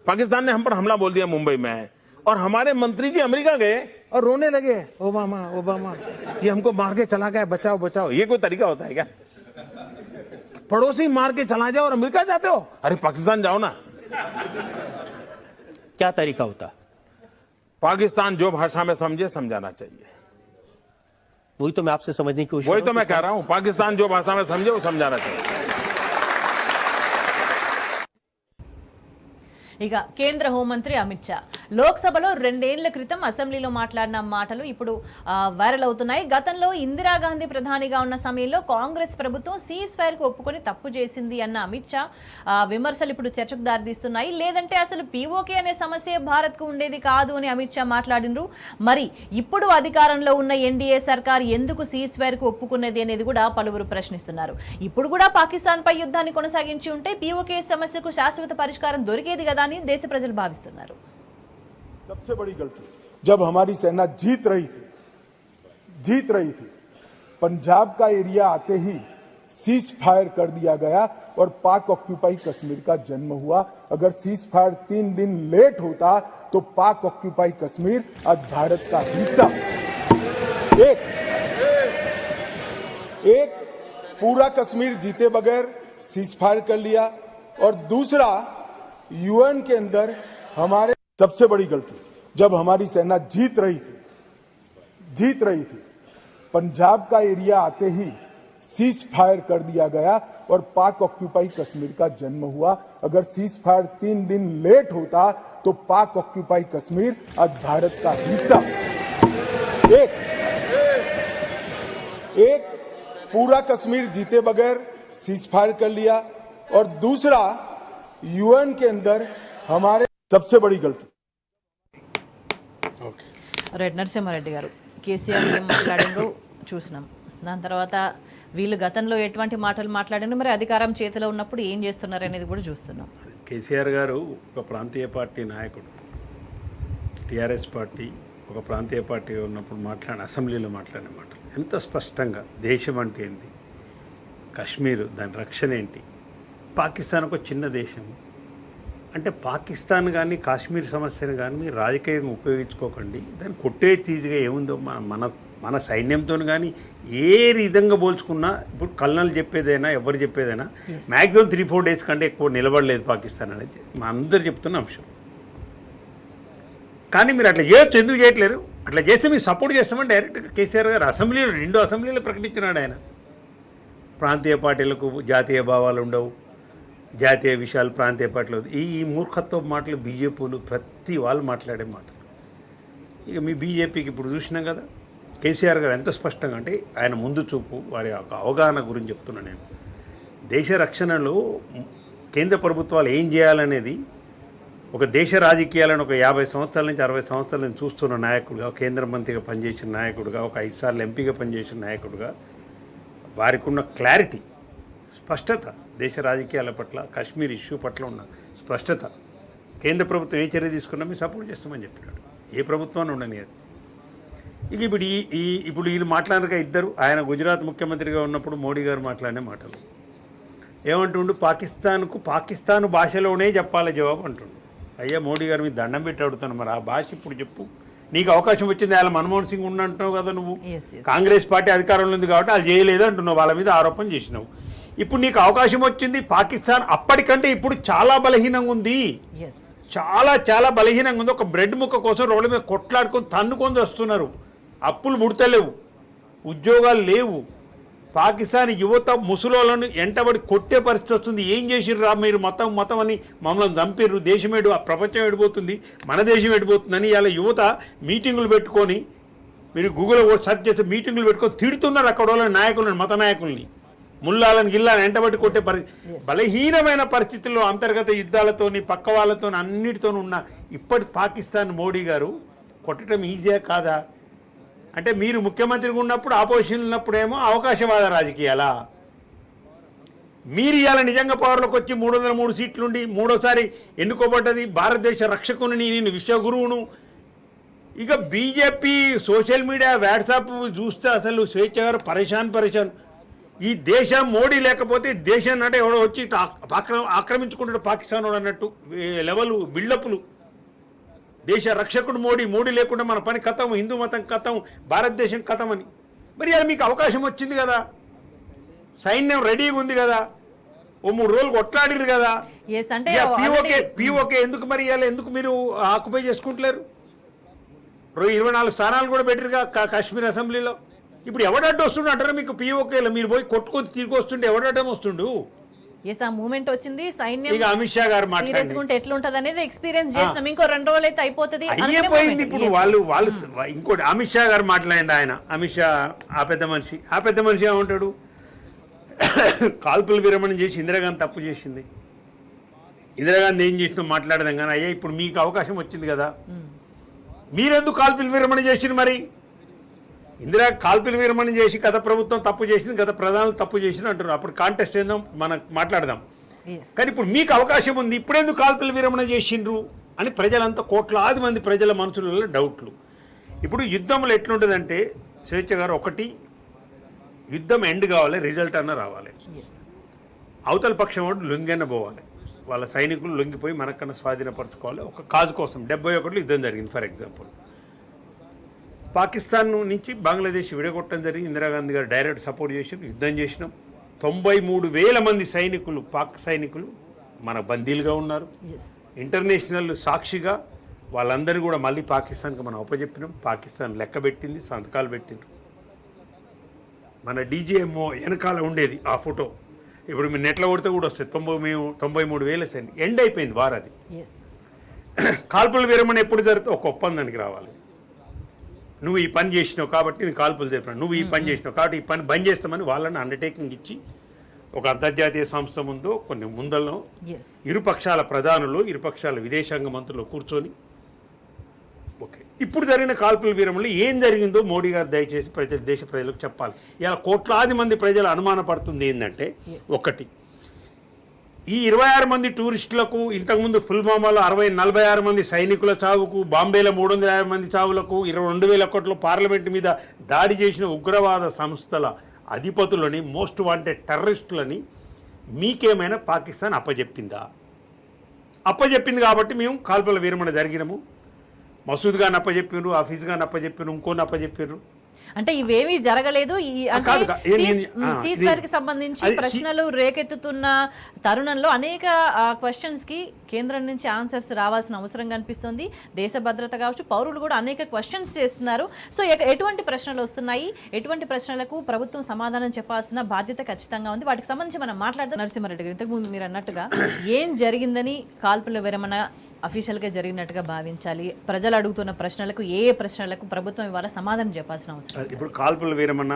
पाकिस्तान ने हम पर हमला बोल दिया मुंबई में, और हमारे मंत्री जी अमेरिका गए और रोने लगे, ओबामा ओबामा ये हमको मार के चला गया, बचाओ बचाओ। ये कोई तरीका होता है क्या? पड़ोसी मार के चला जाओ और अमेरिका जाते हो? अरे पाकिस्तान जाओ ना। क्या तरीका होता? पाकिस्तान जो भाषा में समझे समझाना चाहिए। वही तो मैं आपसे समझने की कोशिश वही कर तो रहा मैं कह रहा हूं, पाकिस्तान जो भाषा में समझे वो समझाना चाहिए। ఇక కేంద్ర హోంమంత్రి అమిత్ షా లోక్సభలో 2 ఏళ్ల క్రితం అసెంబ్లీలో మాట్లాడిన మాటలు ఇప్పుడు వైరల్ అవుతున్నాయి. గతంలో ఇందిరాగాంధీ ప్రధానిగా ఉన్న సమయంలో కాంగ్రెస్ ప్రభుత్వం సీజ్ ఫైర్ కు ఒప్పుకొని తప్పు చేసింది అన్న అమిత్ షా విమర్శలు ఇప్పుడు చర్చకు దారితీస్తున్నాయి. లేదంటే అసలు పీఓకే అనే సమస్య భారత్ కు ఉండేది కాదు అని అమిత్ షా మాట్లాడినరు. మరి ఇప్పుడు అధికారంలో ఉన్న ఎన్డీఏ సర్కార్ ఎందుకు సీజ్ ఫైర్ కు ఒప్పుకున్నది అనేది కూడా పలువురు ప్రశ్నిస్తున్నారు. ఇప్పుడు కూడా పాకిస్తాన్ పై యుద్ధాన్ని కొనసాగించి ఉంటే పీఓకే సమస్యకు శాశ్వత పరిష్కారం దొరికేది కదా అని దేశ ప్రజలు భావిస్తున్నారు. सबसे बड़ी गलती जब हमारी सेना जीत रही थी पंजाब का एरिया आते ही सीज फायर कर दिया गया और पाक ऑक्यूपाई कश्मीर का जन्म हुआ। अगर सीज फायर 3 दिन लेट होता तो पाक ऑक्यूपाई कश्मीर आज भारत का हिस्सा। एक पूरा कश्मीर जीते बगैर सीज फायर कर लिया, और दूसरा यूएन के अंदर हमारे सबसे बड़ी गलती जब हमारी सेना जीत रही थी पंजाब का एरिया आते ही सीज फायर कर दिया गया और पाक ऑक्यूपाई कश्मीर का जन्म हुआ। अगर सीज फायर 3 दिन लेट होता तो पाक ऑक्यूपाई कश्मीर आज भारत का हिस्सा। एक पूरा कश्मीर जीते बगैर सीज फायर कर लिया, और दूसरा यूएन के अंदर हमारे सबसे बड़ी गलती। రైట్ నరసింహారెడ్డి గారు, కేసీఆర్ ఏం మాట్లాడిందో చూసినాం. దాని తర్వాత వీళ్ళు గతంలో ఎటువంటి మాటలు మాట్లాడినా మరి అధికారం చేతిలో ఉన్నప్పుడు ఏం చేస్తున్నారు అనేది కూడా చూస్తున్నాం. కేసీఆర్ గారు ఒక ప్రాంతీయ పార్టీ నాయకుడు, టీఆర్ఎస్ పార్టీ ఒక ప్రాంతీయ పార్టీగా ఉన్నప్పుడు అసెంబ్లీలో మాట్లాడిన మాటలు ఎంత స్పష్టంగా దేశం అంటే ఏంటి, కశ్మీర్ దాని రక్షణ ఏంటి, పాకిస్తాన్ ఒక చిన్న దేశం అంటే పాకిస్తాన్ కానీ కాశ్మీర్ సమస్యను కానీ మీరు రాజకీయంగా ఉపయోగించుకోకండి, దాన్ని కొట్టే చీజ్గా ఏముందో మన సైన్యంతో కానీ ఏ విధంగా పోల్చుకున్నా ఇప్పుడు కల్నల్ చెప్పేదైనా ఎవరు చెప్పేదైనా మ్యాక్సిమం 3-4 డేస్ కంటే ఎక్కువ నిలబడలేదు పాకిస్తాన్ అనేది మా అందరు చెప్తున్న అంశం. కానీ మీరు అట్లా చేయొచ్చు, ఎందుకు చేయట్లేరు? అట్లా చేస్తే మీరు సపోర్ట్ చేస్తామని డైరెక్ట్గా కేసీఆర్ గారు అసెంబ్లీలో 2 అసెంబ్లీలో ప్రకటించినాడు. ఆయన ప్రాంతీయ పార్టీలకు జాతీయ భావాలు ఉండవు, జాతీయ విషయాలు ప్రాంతీయ పార్టీలు, ఈ మూర్ఖత్వ మాటలు బీజేపీలు ప్రతి వాళ్ళు మాట్లాడే మాటలు. ఇక మీ బీజేపీకి ఇప్పుడు చూసినాం కదా, కేసీఆర్ గారు ఎంత స్పష్టంగా అంటే ఆయన ముందు చూపు వారి యొక్క అవగాహన గురించి చెప్తున్నాను నేను. దేశ రక్షణలో కేంద్ర ప్రభుత్వాలు ఏం చేయాలనేది ఒక దేశ రాజకీయాలను ఒక 50 సంవత్సరాల నుంచి 60 సంవత్సరాల నుంచి చూస్తున్న నాయకుడుగా, కేంద్ర మంత్రిగా పనిచేసిన నాయకుడుగా, ఒక 5 సార్లు ఎంపీగా పనిచేసిన నాయకుడుగా వారికి ఉన్న క్లారిటీ, స్పష్టత, దేశ రాజకీయాల పట్ల కాశ్మీర్ ఇష్యూ పట్ల ఉన్న స్పష్టత, కేంద్ర ప్రభుత్వం ఏ చర్య తీసుకున్నా మేము సపోర్ట్ చేస్తామని చెప్పినాడు. ఏ ప్రభుత్వాన్ని ఉండని అది. ఇక ఇప్పుడు వీళ్ళు మాట్లాడక ఇద్దరు, ఆయన గుజరాత్ ముఖ్యమంత్రిగా ఉన్నప్పుడు మోడీ గారు మాట్లాడిన మాటలు ఏమంటుండు, పాకిస్తాన్ భాషలోనే చెప్పాలి జవాబు అంటుండు. అయ్యా మోడీ గారు మీరు దండం పెట్టి అడుగుతాను, మరి ఆ భాష ఇప్పుడు చెప్పు. నీకు అవకాశం వచ్చింది, ఆయన మన్మోహన్ సింగ్ ఉండంటున్నావు కదా నువ్వు, కాంగ్రెస్ పార్టీ అధికారంలో ఉంది కాబట్టి వాళ్ళు చేయలేదు అంటున్నావు, వాళ్ళ మీద ఆరోపణ చేసినావు. ఇప్పుడు నీకు అవకాశం వచ్చింది, పాకిస్తాన్ అప్పటికంటే ఇప్పుడు చాలా బలహీనంగా ఉంది, చాలా బలహీనంగా ఉంది. ఒక బ్రెడ్ ముక్క కోసం రోడ్ల మీద కొట్లాడుకొని తన్నుకొని వస్తున్నారు, అప్పులు ముడతలేవు, ఉద్యోగాలు లేవు, పాకిస్తాన్ యువత ముసలోళ్ళను ఎంటబడి కొట్టే పరిస్థితి వస్తుంది. ఏం చేసిర్రు రా మీరు, మతం అని మమ్మల్ని చంపిర్రు, దేశం ప్రపంచం ఎడిపోతుంది, మన దేశం ఎడిపోతుందని ఇలా యువత మీటింగులు పెట్టుకొని, మీరు గూగుల్లో సెర్చ్ చేస్తే మీటింగులు పెట్టుకొని తిడుతున్నారు అక్కడ వాళ్ళ నాయకులను, మత నాయకుల్ని. ముల్లాలను గిల్లాలను ఎంటబట్టి కొట్టే బలహీనమైన పరిస్థితుల్లో అంతర్గత యుద్ధాలతోని పక్క వాళ్ళతో అన్నిటితో ఉన్న ఇప్పటి పాకిస్తాన్ మోడీ గారు కొట్టడం ఈజీయా కాదా? అంటే మీరు ముఖ్యమంత్రిగా ఉన్నప్పుడు ఆపోజిషన్ ఉన్నప్పుడేమో అవకాశవాద రాజకీయాలా? మీరు ఇవాళ నిజంగా పవర్లోకి వచ్చి 303 సీట్లుండి మూడోసారి ఎన్నుకోబడ్డది భారతదేశ రక్షకుని, నేను విశ్వగురువును. ఇక బీజేపీ సోషల్ మీడియా వాట్సాప్ చూస్తే అసలు స్వేచ్ఛ గారు పరేషాన్. ఈ దేశం మోడీ లేకపోతే దేశం అంటే ఎవడో వచ్చి ఆక్రమించుకుంటాడు పాకిస్తాన్ అన్నట్టు లెవెల్ బిల్డప్లు. దేశ రక్షకుడు మోడీ లేకుండా మన పని కథం, హిందూ మతం కథం, భారతదేశం కథం అని. మరి అది మీకు అవకాశం వచ్చింది కదా, సైన్యం రెడీగా ఉంది కదా, ఓ 3 రోజులు కొట్లాడిరు కదా. పీఓకే ఎందుకు మరి ఇవాళ ఎందుకు మీరు ఆక్యుపై చేసుకుంటలేరు? 24 స్థానాలు కూడా పెట్టిరుగా కాశ్మీర్ అసెంబ్లీలో. ఇప్పుడు ఎవడడ్డు వస్తుండు అంటారా మీకు? పీఓకేలో మీరు పోయి కొట్టుకొని తిరిగి వస్తుండే ఎవడడ్డం వస్తుండు? ఆ మూమెంట్ వచ్చింది, సైన్యం ఇక అమిత్ షా గారు మాట్లాడుకుంటే ఎట్లుంటది అనేది ఎక్స్పీరియన్స్ చేసినాం. ఇంకో 2 రోజులు అయితే అయిపోతుంది అయిపోయింది. ఇప్పుడు వాళ్ళు ఇంకోటి అమిత్ షా గారు మాట్లాడండి. ఆయన అమిత్ షా ఆ పెద్ద మనిషి ఏమంటాడు? కాల్పుల విరమణ చేసి ఇందిరాగాంధీ తప్పు చేసింది, ఇందిరాగాంధీ ఏం చేసినా మాట్లాడదాం కానీ అయ్యా ఇప్పుడు మీకు అవకాశం వచ్చింది కదా, మీరెందుకు కాల్పుల విరమణ చేసింది? మరి ఇందిరా కాల్పుల విరమణ చేసి గత ప్రభుత్వం తప్పు చేసింది, గత ప్రధానులు తప్పు చేసింది అంటారు. అప్పుడు కాంటెస్ట్ ఏందో మనం మాట్లాడదాం. కానీ ఇప్పుడు మీకు అవకాశం ఉంది, ఇప్పుడెందుకు కాల్పుల విరమణ చేసిండ్రు అని ప్రజలంతా కోట్లాది మంది ప్రజల మనసులలో డౌట్లు. ఇప్పుడు యుద్ధంలో ఎట్లుంటుందంటే స్వేచ్ఛ గారు, ఒకటి యుద్ధం ఎండ్ కావాలి, రిజల్ట్ అన్న రావాలి. అవతల పక్షం వాడు లొంగన్న పోవాలి, వాళ్ళ సైనికులు లొంగిపోయి మనకన్నా స్వాధీనపరచుకోవాలి ఒక కాజు కోసం. 71లో యుద్ధం జరిగింది. ఫర్ ఎగ్జాంపుల్ పాకిస్తాన్ నుంచి బంగ్లాదేశ్ విడగొట్టడం జరిగింది. ఇందిరాగాంధీ గారు డైరెక్ట్ సపోర్ట్ చేసి యుద్ధం చేసినాం. 93,000 మంది సైనికులు, పాక్ సైనికులు మన బందీలుగా ఉన్నారు. ఇంటర్నేషనల్ సాక్షిగా వాళ్ళందరూ కూడా మళ్ళీ పాకిస్తాన్కి మనం అప్పచెప్పినాం. పాకిస్తాన్ లెక్క పెట్టింది, సంతకాలు పెట్టిండ్రు. మన డీజీఎంఓ వెనకాల ఉండేది ఆ ఫోటో. ఇప్పుడు మీరు నెట్లో కొడితే కూడా వస్తుంది. 93,000 సైనికులు. ఎండ్ అయిపోయింది వార్. అది కాల్పుల విరమణ ఎప్పుడు జరుగుతుంది? ఒక ఒప్పందానికి రావాలి. నువ్వు ఈ పని చేసినావు కాబట్టి నేను కాల్పులు జరిపాను, నువ్వు ఈ పని చేసినావు కాబట్టి ఈ పని బంద్ చేస్తామని వాళ్ళని అండర్టేకింగ్ ఇచ్చి ఒక అంతర్జాతీయ సంస్థ ముందు కొన్ని ముందలను ఇరుపక్షాల ప్రధానులు, ఇరుపక్షాల విదేశాంగ మంత్రులు కూర్చొని ఓకే ఇప్పుడు జరిగిన కాల్పుల విరమణలో ఏం జరిగిందో మోడీ గారు దయచేసి దేశ ప్రజలకు చెప్పాలి. ఇలా కోట్లాది మంది ప్రజలు అనుమానపడుతుంది ఏంటంటే, ఒకటి ఈ 26 మంది టూరిస్టులకు, ఇంతకుముందు పుల్వామాలో 46 మంది సైనికుల చావుకు, బాంబేలో 350 మంది చావులకు, 22,000 కోట్ల పార్లమెంట్ మీద దాడి చేసిన ఉగ్రవాద సంస్థల అధిపతులని, మోస్ట్ వాంటెడ్ టెర్రరిస్టులని మీకేమైనా పాకిస్తాన్ అప్పచెప్పిందా? అప్పచెప్పింది కాబట్టి మేము కాల్పుల విరమణ జరిగినాము. మసూద్ గారిని అప్పచెప్పారు, హఫీజ్ గారిని అప్పచెప్పారు, ఇంకోని అప్పచెప్పారు. అంటే ఇవేమీ జరగలేదు. కి సంబంధించి ప్రశ్నలు రేకెత్తుతున్న తరుణంలో అనేక క్వశ్చన్స్ కి కేంద్రం నుంచి ఆన్సర్స్ రావాల్సిన అవసరం కనిపిస్తుంది. దేశ భద్రత కావచ్చు, పౌరులు కూడా అనేక క్వశ్చన్స్ చేస్తున్నారు. సో ఎటువంటి ప్రశ్నలు వస్తున్నాయి, ఎటువంటి ప్రశ్నలకు ప్రభుత్వం సమాధానం చెప్పాల్సిన బాధ్యత ఖచ్చితంగా ఉంది. వాటికి సంబంధించి మనం మాట్లాడదాం. నరసింహారెడ్డి గారు, ఇంతకుముందు మీరు అన్నట్టుగా ఏం జరిగిందని కాల్పుల విరమణ అఫీషియల్గా జరిగినట్టుగా భావించాలి? ప్రజలు అడుగుతున్న ప్రశ్నలకు ఏ ప్రశ్నలకు ప్రభుత్వం ఇవాళ సమాధానం చెప్పాల్సిన అవసరం? ఇప్పుడు కాల్పుల విరమణ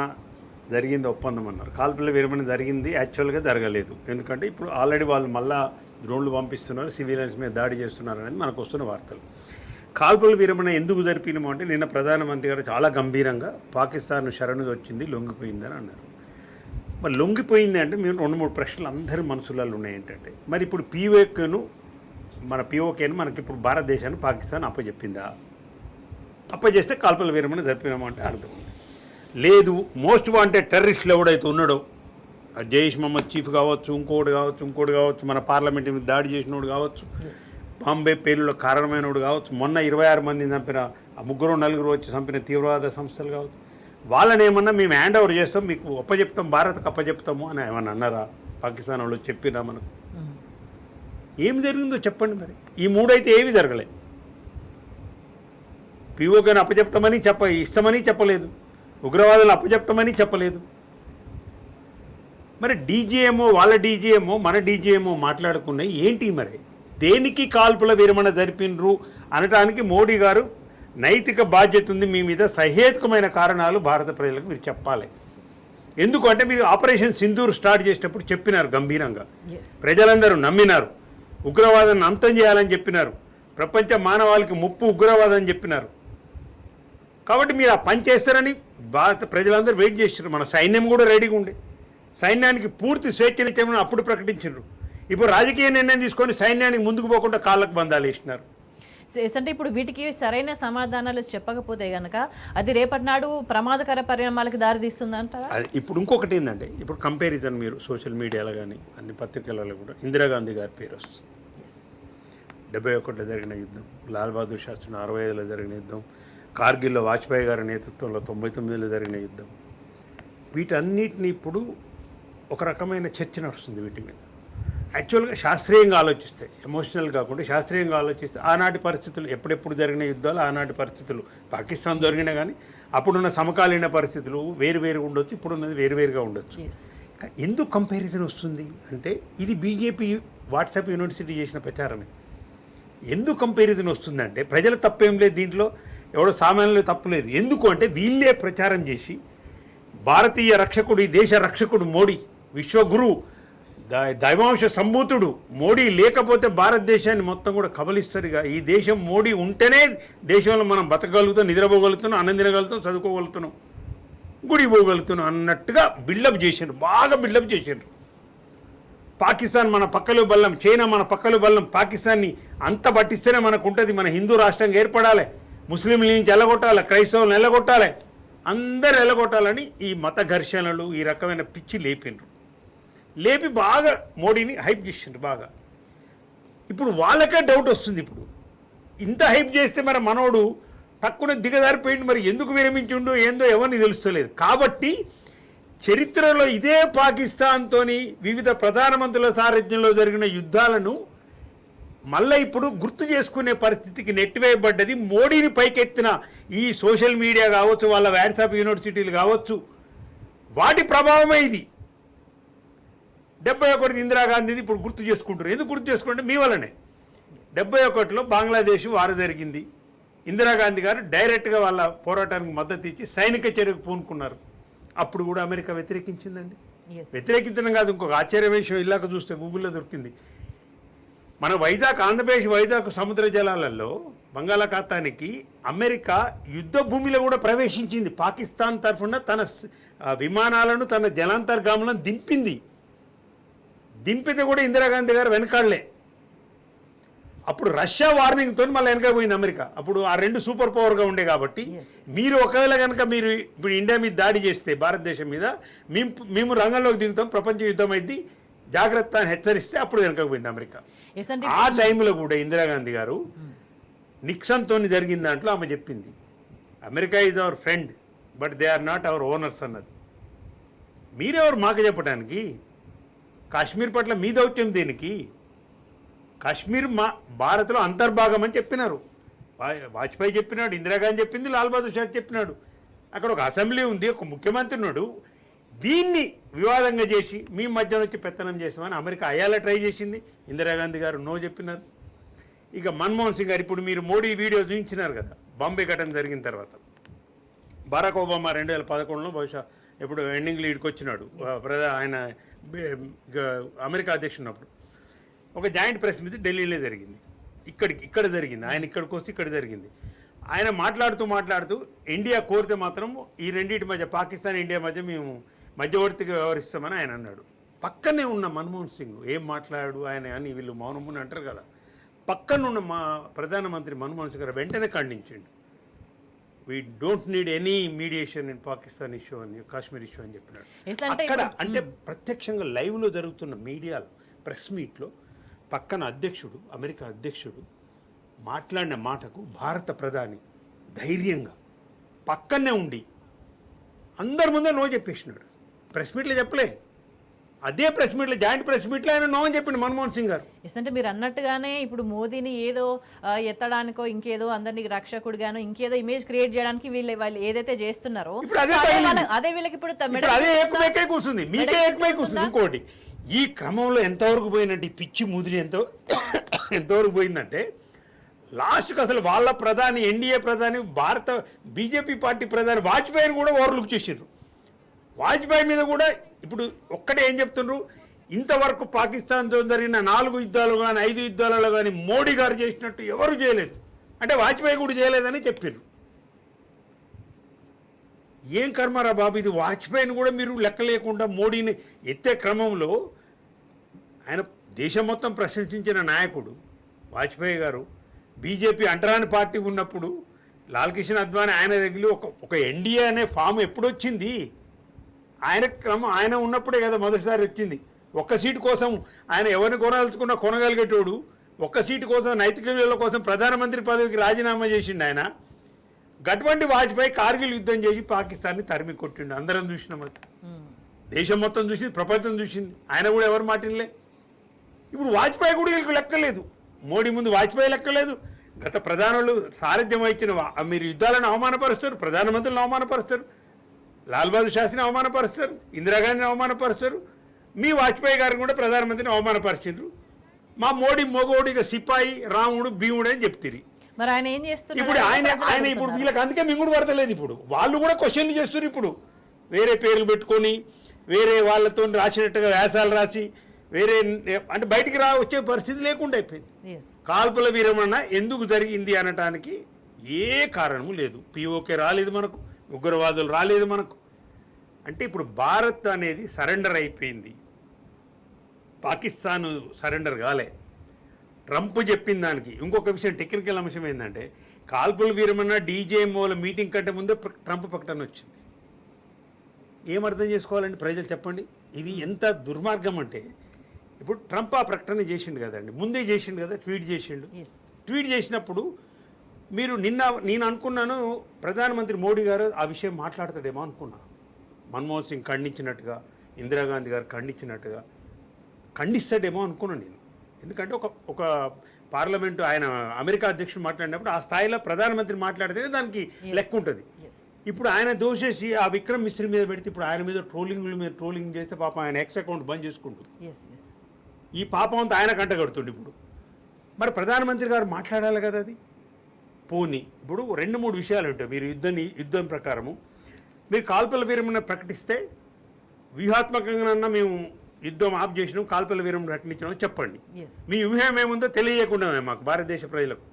జరిగింది, ఒప్పందం అన్నారు. కాల్పుల విరమణ జరిగింది, యాక్చువల్గా జరగలేదు. ఎందుకంటే ఇప్పుడు ఆల్రెడీ వాళ్ళు మళ్ళా డ్రోన్లు పంపిస్తున్నారు, సివిలియన్స్ మీద దాడి చేస్తున్నారు అనేది మనకు వస్తున్న వార్తలు. కాల్పుల విరమణ ఎందుకు జరిపినాము అంటే, నిన్న ప్రధానమంత్రి గారు చాలా గంభీరంగా పాకిస్తాన్ శరణు వచ్చింది, లొంగిపోయిందని అన్నారు. మరి లొంగిపోయింది అంటే మేము 2-3 ప్రశ్నలు అందరి మనసులలో ఉన్నాయి. ఏంటంటే, మరి ఇప్పుడు పీఓకేను మనకి ఇప్పుడు భారతదేశాన్ని పాకిస్తాన్ అప్పచెప్పిందా? అప్పచెస్తే కాల్పుల విరమణ జరిపినామంటే అర్థం ఉంది. లేదు, మోస్ట్ వాంటెడ్ టెర్రరిస్టులు ఎవడైతే ఉన్నాడో, జైష్ మహమ్మద్ చీఫ్ కావచ్చు, ఇంకోటి కావచ్చు, మన పార్లమెంట్ మీద దాడి చేసినోడు కావచ్చు, బాంబే పేలులో కారణమైనోడు కావచ్చు, మొన్న 26 మందిని చంపిన 3-4 వచ్చి చంపిన తీవ్రవాద సంస్థలు కావచ్చు, వాళ్ళని ఏమన్నా మేము హ్యాండ్ ఓవర్ చేస్తాం, మీకు అప్పచెప్తాం, భారత్కి అప్పచెప్తాము అని ఏమన్నా అన్నారా? పాకిస్తాన్ వాళ్ళు చెప్పినా మనకు? ఏం జరిగిందో చెప్పండి. మరి ఈ 3 అయితే ఏవి జరగలేదు. పీఓకేని అప్పచెప్తామని ఇస్తామని చెప్పలేదు, ఉగ్రవాదులను అప్పచెప్తామని చెప్పలేదు. మరి డీజీఎంఓ, వాళ్ళ డీజీఎంఓ, మన డీజీఎంఓ మాట్లాడుకున్నాయి ఏంటి? మరి దేనికి కాల్పుల విరమణ జరిపినరు అనటానికి మోడీ గారు నైతిక బాధ్యత ఉంది మీ మీద, సహేతుకమైన కారణాలు భారత ప్రజలకు మీరు చెప్పాలి. ఎందుకంటే మీరు ఆపరేషన్ సింధూర్ స్టార్ట్ చేసేటప్పుడు చెప్పినారు గంభీరంగా, ఎస్ ప్రజలందరూ నమ్మినారు, ఉగ్రవాదాన్ని అంతం చేయాలని చెప్పినారు, ప్రపంచ మానవాళికి ముప్పు ఉగ్రవాదం అని చెప్పినారు. కాబట్టి మీరు ఆ పని చేస్తారని భారత ప్రజలందరూ వెయిట్ చేశారు. మన సైన్యం కూడా రెడీగా ఉండే, సైన్యానికి పూర్తి స్వేచ్ఛనిచ్చామని అప్పుడు ప్రకటించారు. ఇప్పుడు రాజకీయ నిర్ణయం తీసుకొని సైన్యానికి ముందుకు పోకుండా కాళ్ళకు బంధాలు వేసినారు. అంటే ఇప్పుడు వీటికి సరైన సమాధానాలు చెప్పకపోతే గనక అది రేపటి నాడు ప్రమాదకర పరిణామాలకు దారి తీస్తుందంటారా? అది ఇప్పుడు ఇంకొకటి ఏంటంటే, ఇప్పుడు కంపారిజన్ మీరు సోషల్ మీడియాలో కానీ అన్ని పత్రికలలో కూడా ఇందిరాగాంధీ గారి పేరు వస్తుంది. 71లో జరిగిన యుద్ధం, లాల్ బహదూర్ శాస్త్రి 65లో జరిగిన యుద్ధం, కార్గిల్లో వాజ్పేయి గారి నేతృత్వంలో 99లో జరిగిన యుద్ధం, వీటన్నిటిని ఇప్పుడు ఒక రకమైన చర్చ నడుస్తుంది వీటి మీద. యాక్చువల్గా శాస్త్రీయంగా ఆలోచిస్తే, ఎమోషనల్ కాకుండా శాస్త్రీయంగా ఆలోచిస్తే ఆనాటి పరిస్థితులు, ఎప్పుడెప్పుడు జరిగిన యుద్ధాలు ఆనాటి పరిస్థితులు, పాకిస్తాన్ జరిగినా కానీ అప్పుడున్న సమకాలీన పరిస్థితులు వేరువేరుగా ఉండొచ్చు, ఇప్పుడున్నది వేరువేరుగా ఉండొచ్చు. ఎందుకు కంపారిజన్ వస్తుంది అంటే ఇది బీజేపీ వాట్సాప్ యూనివర్సిటీ చేసిన ప్రచారమే. ఎందుకు కంపారిజన్ వస్తుందంటే ప్రజల తప్పేం లేదు దీంట్లో, ఎవడో సామాన్యులు తప్పు లేదు. ఎందుకు అంటే వీళ్ళే ప్రచారం చేసి భారతీయ రక్షకుడు, ఈ దేశ రక్షకుడు మోడీ, విశ్వగురు, దైవాంశ సంభూతుడు మోడీ లేకపోతే భారతదేశాన్ని మొత్తం కూడా కబలిస్తారుగా. ఈ దేశం మోడీ ఉంటేనే దేశంలో మనం బతకగలుగుతాం, నిద్రపోగలుగుతున్నాం, అన్నం తినగలుగుతాం, చదువుకోగలుగుతున్నాం, గుడి పోగలుగుతున్నాం అన్నట్టుగా బిల్డప్ చేశారు, బాగా బిల్డప్ చేశారు. పాకిస్తాన్ మన పక్కలో బల్లం, చైనా మన పక్కలో బల్లం, పాకిస్తాన్ని అంత పట్టిస్తేనే మనకు ఉంటుంది, మన హిందూ రాష్ట్రంగా ఏర్పడాలి, ముస్లింల నుంచి ఎల్లగొట్టాలి, క్రైస్తవులను ఎల్లగొట్టాలి, అందరు ఎల్లగొట్టాలని ఈ మత ఘర్షణలు, ఈ రకమైన పిచ్చి లేపి బాగా మోడీని హైప్ చేసిండ్రు బాగా. ఇప్పుడు వాళ్ళకే డౌట్ వస్తుంది, ఇప్పుడు ఇంత హైప్ చేస్తే మరి మనోడు తక్కువ దిగజారిపోయింది, మరి ఎందుకు విరమించిండు ఏందో ఎవరిని తెలుస్తలేదు. కాబట్టి చరిత్రలో ఇదే పాకిస్తాన్తో వివిధ ప్రధానమంత్రుల సారథ్యంలో జరిగిన యుద్ధాలను మళ్ళీ ఇప్పుడు గుర్తు చేసుకునే పరిస్థితికి నెట్టివేయబడ్డది మోడీని పైకెత్తిన ఈ సోషల్ మీడియా కావచ్చు, వాళ్ళ వాట్సాప్ యూనివర్సిటీలు కావచ్చు, వాటి ప్రభావమే ఇది. 71 ఇందిరాగాంధీది ఇప్పుడు గుర్తు చేసుకుంటారు. ఎందుకు గుర్తు చేసుకుంటే మీ వల్లనే 71లో బంగ్లాదేశ్ వారు జరిగింది. ఇందిరాగాంధీ గారు డైరెక్ట్గా వాళ్ళ పోరాటానికి మద్దతు ఇచ్చి సైనిక చర్యకు పూనుకున్నారు. అప్పుడు కూడా అమెరికా వ్యతిరేకించిందండి. వ్యతిరేకించడం కాదు, ఇంకొక ఆశ్చర్య విషయం ఇలాగ చూస్తే గూగుల్లో దొరికింది. మన వైజాగ్, ఆంధ్రప్రదేశ్ వైజాగ్ సముద్ర జలాలలో బంగాళాఖాతానికి అమెరికా యుద్ధ భూమిలో కూడా ప్రవేశించింది. పాకిస్తాన్ తరఫున తన విమానాలను, తన జలాంతర్గాములను దింపితే కూడా ఇందిరాగాంధీ గారు వెనకాడలే. అప్పుడు రష్యా వార్నింగ్తో మళ్ళీ వెనకపోయింది అమెరికా. అప్పుడు ఆ రెండు సూపర్ పవర్గా ఉండే కాబట్టి మీరు ఒకవేళ కనుక మీరు ఇప్పుడు ఇండియా మీద దాడి చేస్తే, భారతదేశం మీద, మేము రంగంలోకి దిగుతాం, ప్రపంచ యుద్ధం అయింది, జాగ్రత్త అని హెచ్చరిస్తే అప్పుడు వెనకపోయింది అమెరికా. ఆ టైంలో కూడా ఇందిరాగాంధీ గారు నిక్సన్తో జరిగిన దాంట్లో ఆమె చెప్పింది, America is our friend but they are not our owners అన్నది. మీరెవరు మాకు చెప్పడానికి? కాశ్మీర్ పట్ల మీ దౌత్యం దేనికి? కాశ్మీర్ మా భారత్లో అంతర్భాగం అని చెప్పినారు. వాజ్పేయి చెప్పినాడు, ఇందిరాగాంధీ చెప్పింది, లాల్ బహదూర్ శాస్త్రి చెప్పినాడు. అక్కడ ఒక అసెంబ్లీ ఉంది, ఒక ముఖ్యమంత్రి ఉన్నాడు. దీన్ని వివాదంగా చేసి మీ మధ్యన వచ్చి పెత్తనం చేసామని అమెరికా అయ్యాల ట్రై చేసింది. ఇందిరాగాంధీ గారు నో చెప్పినారు. ఇక మన్మోహన్ సింగ్ గారు, ఇప్పుడు మీరు మోడీ వీడియో చూపించినారు కదా, బాంబే ఘటన జరిగిన తర్వాత బరాక్ ఒబామా 2011లో బహుశా ఎప్పుడు ఎండింగ్ లీడ్కి వచ్చినాడు, ఆయన అమెరికా అధ్యక్షుడు ఉన్నప్పుడు ఒక జాయింట్ ప్రెస్ మీట్ ఢిల్లీలో జరిగింది. ఇక్కడ జరిగింది, ఆయన ఇక్కడికి వస్తే ఇక్కడ జరిగింది. ఆయన మాట్లాడుతూ ఇండియా కోరితే మాత్రం ఈ రెండింటి మధ్య, పాకిస్తాన్ ఇండియా మధ్య మేము మధ్యవర్తిగా వ్యవహరిస్తామని ఆయన అన్నాడు. పక్కనే ఉన్న మన్మోహన్ సింగ్ ఏం మాట్లాడు ఆయన అని వీళ్ళు మౌనముని అంటారు కదా, పక్కనున్న మా ప్రధానమంత్రి మన్మోహన్ సింగ్ గారు వెంటనే ఖండించండి. We don't need any mediation in Pakistan issue అని, కాశ్మీర్ ఇష్యూ అని చెప్పినాడు. అక్కడ అంటే ప్రత్యక్షంగా లైవ్లో జరుగుతున్న మీడియాలో, ప్రెస్ మీట్లో పక్కన అధ్యక్షుడు, అమెరికా అధ్యక్షుడు మాట్లాడిన మాటకు భారత ప్రధాని ధైర్యంగా పక్కనే ఉండి అందరి ముందే నో చెప్పేసినాడు. ప్రెస్ మీట్లో చెప్పలే, అదే ప్రెస్ మీట్లో, జాయింట్ ప్రెస్ మీట్లో ఆయన నో అని చెప్పిండు మన్మోహన్ సింగ్ గారు. అంటే మీరు అన్నట్టుగానే ఇప్పుడు మోదీని ఏదో ఎత్తడానికో, ఇంకేదో అందరినీ రక్షకుడిగానో, ఇంకేదో ఇమేజ్ క్రియేట్ చేయడానికి వాళ్ళు ఏదైతే చేస్తున్నారో అదే వీళ్ళకి ఇప్పుడు అదే ఏకమైకే కూర్చుంది, మీకే ఏకమై కూర్చుంది. ఇంకోటి, ఈ క్రమంలో ఎంతవరకు పోయినట్టు పిచ్చి ముదిరి ఎంతవరకు పోయిందంటే లాస్ట్కి అసలు వాళ్ళ ప్రధాని, ఎన్డీఏ ప్రధాని, భారత బీజేపీ పార్టీ ప్రధాని వాజ్పేయిని కూడా ఓవర్లుక్ చేసారు. వాజ్పేయి మీద కూడా ఇప్పుడు ఒక్కటే ఏం చెప్తున్నారు, ఇంతవరకు పాకిస్తాన్తో జరిగిన 4 యుద్ధాలు కానీ 5 యుద్ధాలలో కానీ మోడీ గారు చేసినట్టు ఎవరు చేయలేదు, అంటే వాజ్పేయి కూడా చేయలేదని చెప్పారు. ఏం కర్మరా బాబు, ఇది వాజ్పేయిని కూడా మీరు లెక్క లేకుండా మోడీని ఎత్తే క్రమంలో, ఆయన దేశం మొత్తం ప్రశంసించిన నాయకుడు వాజ్పేయి గారు. బీజేపీ అంటరాని పార్టీ ఉన్నప్పుడు లాల్ కిషన్ అద్వానీ ఆయన దగ్గర ఒక ఎన్డీఏ అనే ఫామ్ ఎప్పుడు వచ్చింది? ఆయన ఉన్నప్పుడే కదా మొదటిసారి వచ్చింది. ఒక్క సీటు కోసం ఆయన ఎవరిని కొనాల్చుకున్నా కొనగలిగేటోడు, ఒక్క సీటు కోసం నైతిక విలువల కోసం ప్రధానమంత్రి పదవికి రాజీనామా చేసిండు ఆయన. గటువంటి వాజ్పేయి కార్గిల్ యుద్ధం చేసి పాకిస్తాన్ని తరిమి కొట్టిండు. అందరం చూసినాం, అది దేశం మొత్తం చూసింది, ప్రపంచం చూసింది. ఆయన కూడా ఎవరు మాటినలే. ఇప్పుడు వాజ్పేయి కూడా వీళ్ళకి లెక్కలేదు, మోడీ ముందు వాజ్పేయి లెక్కలేదు. గత ప్రధానులు సారథ్యం వహించిన మీరు యుద్ధాలను అవమానపరుస్తారు, ప్రధానమంత్రులను అవమానపరుస్తారు, లాల్ బహదూర్ శాస్త్రిని అవమానపరుస్తారు, ఇందిరాగాంధీని అవమానపరుస్తారు. మీ వాజ్పేయి గారు కూడా ప్రధానమంత్రిని అవమానపరిచిండ్రు. మా మోడీ మొగోడిగా సిపాయి రాముడు భీముడు అని చెప్తిరి. మరి ఆయన ఏం చేస్తున్నారు? ఇప్పుడు ఆయన ఇప్పుడు వీళ్ళకి అందుకే మింగుడు పడతలేదు. ఇప్పుడు వాళ్ళు కూడా క్వశ్చన్లు చేస్తున్నారు. ఇప్పుడు వేరే పేర్లు పెట్టుకొని వేరే వాళ్ళతో రాసినట్టుగా వ్యాసాలు రాసి వేరే అంటే బయటికి వచ్చే పరిస్థితి లేకుండా అయిపోయింది. కాల్పుల విరమణ ఎందుకు జరిగింది అనటానికి ఏ కారణము లేదు. పిఓకే రాలేదు మనకు, ఉగ్రవాదులు రాలేదు మనకు. అంటే ఇప్పుడు భారత్ అనేది సరెండర్ అయిపోయింది, పాకిస్తాన్ సరెండర్ కాలే. ట్రంప్ చెప్పిన దానికి ఇంకొక విషయం, టెక్నికల్ అంశం ఏంటంటే కాల్పుల విరమణ డీజేఎంఓల మీటింగ్ కంటే ముందే ట్రంప్ ప్రకటన వచ్చింది. ఏం అర్థం చేసుకోవాలండి ప్రజలు చెప్పండి? ఇది ఎంత దుర్మార్గం అంటే, ఇప్పుడు ట్రంప్ ఆ ప్రకటన చేసిండు కదండి, ముందే చేసిండు కదా, ట్వీట్ చేసిండు. ట్వీట్ చేసినప్పుడు మీరు నేను అనుకున్నాను ప్రధానమంత్రి మోడీ గారు ఆ విషయం మాట్లాడతాడేమో అనుకున్నా. మన్మోహన్ సింగ్ ఖండించినట్టుగా, ఇందిరాగాంధీ గారు ఖండించినట్టుగా ఖండిస్తాడేమో అనుకున్నాను నేను. ఎందుకంటే ఒక పార్లమెంటు ఆయన అమెరికా అధ్యక్షుడు మాట్లాడినప్పుడు ఆ స్థాయిలో ప్రధానమంత్రి మాట్లాడితేనే దానికి లెక్క ఉంటుంది. ఇప్పుడు ఆయన దోషేసి ఆ విక్రమ్ మిశ్రీ మీద పెడితే ఇప్పుడు ఆయన మీద ట్రోలింగ్ చేస్తే పాపం ఆయన ఎక్స్ అకౌంట్ బంద్ చేసుకుంటుంది. ఈ పాపం అంతా ఆయన కంట కడుతుండే. ఇప్పుడు మరి ప్రధానమంత్రి గారు మాట్లాడాలి కదా. అది పోనీ ఇప్పుడు 2-3 విషయాలు ఉంటాయి. మీరు యుద్ధం ప్రకారము మీరు కాల్పుల విరమణ ప్రకటిస్తే వ్యూహాత్మకంగా మేము యుద్ధం ఆఫ్ చేసినాం, కాల్పుల విరమణ ప్రకటించినాం చెప్పండి. మీ వ్యూహం ఏముందో తెలియకుండా మాకు భారతదేశ ప్రజలకు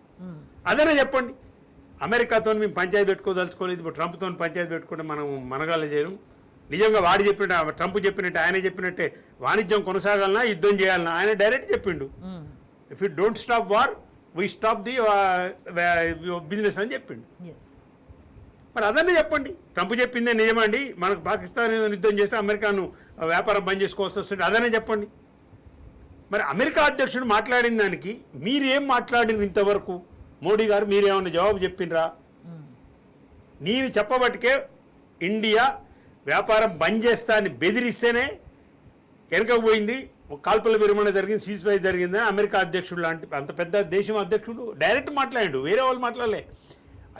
అదనే చెప్పండి. అమెరికాతో మేము పంచాయతీ పెట్టుకోదలుచుకోలేదు, ఇప్పుడు ట్రంప్తో పంచాయతీ పెట్టుకుంటే మనం మనగాళ్ళు చేయడం. నిజంగా వాడు చెప్పినట్టు, ట్రంప్ చెప్పినట్టే, ఆయన చెప్పినట్టే వాణిజ్యం కొనసాగాలన్నా యుద్ధం చేయాలన్నా ఆయన డైరెక్ట్ చెప్పిండు. If you don't stop war we stop the business అని చెప్పిండు. మరి అదన్నీ చెప్పండి. ట్రంప్ చెప్పిందే నిజమండి, మనకు పాకిస్తాన్ యుద్ధం చేస్తే అమెరికాను వ్యాపారం బంద్ చేసుకోవాల్సి వస్తుంది, అదనే చెప్పండి. మరి అమెరికా అధ్యక్షుడు మాట్లాడిన దానికి మీరేం మాట్లాడిన ఇంతవరకు? మోడీ గారు మీరేమన్నా జవాబు చెప్పిండ్రా? నేను చెప్పబట్టికే ఇండియా వ్యాపారం బంద్ చేస్తా అని బెదిరిస్తేనే వెనకపోయింది. కాల్పుల విరమణ జరిగింది, సీజ్ ఫైర్ జరిగిందని అమెరికా అధ్యక్షుడు లాంటి అంత పెద్ద దేశం అధ్యక్షుడు డైరెక్ట్ మాట్లాడాడు, వేరే వాళ్ళు మాట్లాడలే,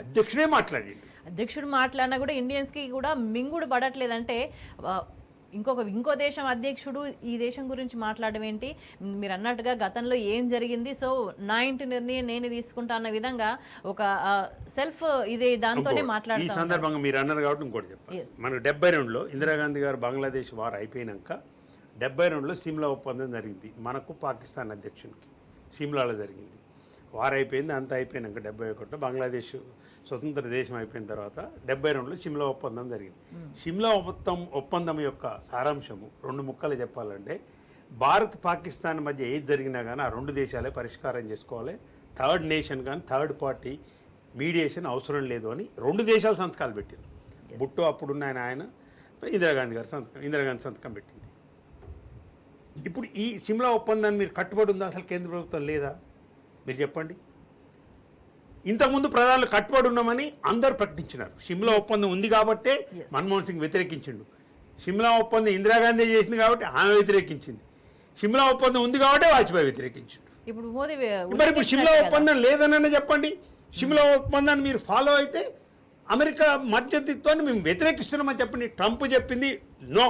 అధ్యక్షుడే మాట్లాడాడు. అధ్యక్షుడు మాట్లాడినా కూడా ఇండియన్స్కి కూడా మింగుడు పడట్లేదంటే ఇంకో దేశం అధ్యక్షుడు ఈ దేశం గురించి మాట్లాడడం ఏంటి? మీరు అన్నట్టుగా గతంలో ఏం జరిగింది, సో నా ఇంటి నిర్ణయం నేను తీసుకుంటా అన్న విధంగా ఒక సెల్ఫ్ ఇది దాంతోనే మాట్లాడుతారు. ఈ సందర్భంగా మీరు అన్నారు కాబట్టి ఇంకోటి చెప్పాలి. మనకు 72లో ఇందిరాగాంధీ గారు బంగ్లాదేశ్ వార్ అయిపోయినాక 72లో సిమ్లా ఒప్పందం జరిగింది మనకు పాకిస్తాన్ అధ్యక్షునికి. సిమ్లాలో జరిగింది, వార్ అయిపోయింది, అంతా అయిపోయినాక 71లో బంగ్లాదేశ్ స్వతంత్ర దేశం అయిపోయిన తర్వాత 72లో సిమ్లా ఒప్పందం జరిగింది. సిమ్లా ఒప్పందం యొక్క సారాంశము 2 ముక్కలు చెప్పాలంటే, భారత్ పాకిస్తాన్ మధ్య ఏది జరిగినా కానీ ఆ 2 దేశాలే పరిష్కారం చేసుకోవాలి, థర్డ్ నేషన్ కానీ థర్డ్ పార్టీ మీడియేషన్ అవసరం లేదు అని 2 దేశాలు సంతకాలు పెట్టారు. బుట్టో అప్పుడున్న ఆయన ఇందిరాగాంధీ సంతకం పెట్టింది. ఇప్పుడు ఈ సిమ్లా ఒప్పందాన్ని మీరు కట్టుబడి ఉందా? అసలు కేంద్ర ప్రభుత్వం లేదా? మీరు చెప్పండి. ఇంతకుముందు ప్రధానులు కట్టుబడి ఉన్నామని అందరూ ప్రకటించినారు. సిమ్లా ఒప్పందం ఉంది కాబట్టే మన్మోహన్ సింగ్ వ్యతిరేకించిండు. సిమ్లా ఒప్పందం ఇందిరాగాంధీ చేసింది కాబట్టి ఆమె వ్యతిరేకించింది. సిమ్లా ఒప్పందం ఉంది కాబట్టి వాజ్పేయి వ్యతిరేకించిండు. ఇప్పుడు మోదీ మరి ఇప్పుడు సిమ్లా ఒప్పందం లేదననే చెప్పండి. సిమ్లా ఒప్పందాన్ని మీరు ఫాలో అయితే అమెరికా మధ్యవర్తిత్వాన్ని మేము వ్యతిరేకిస్తున్నామని చెప్పండి. ట్రంప్ చెప్పింది నో,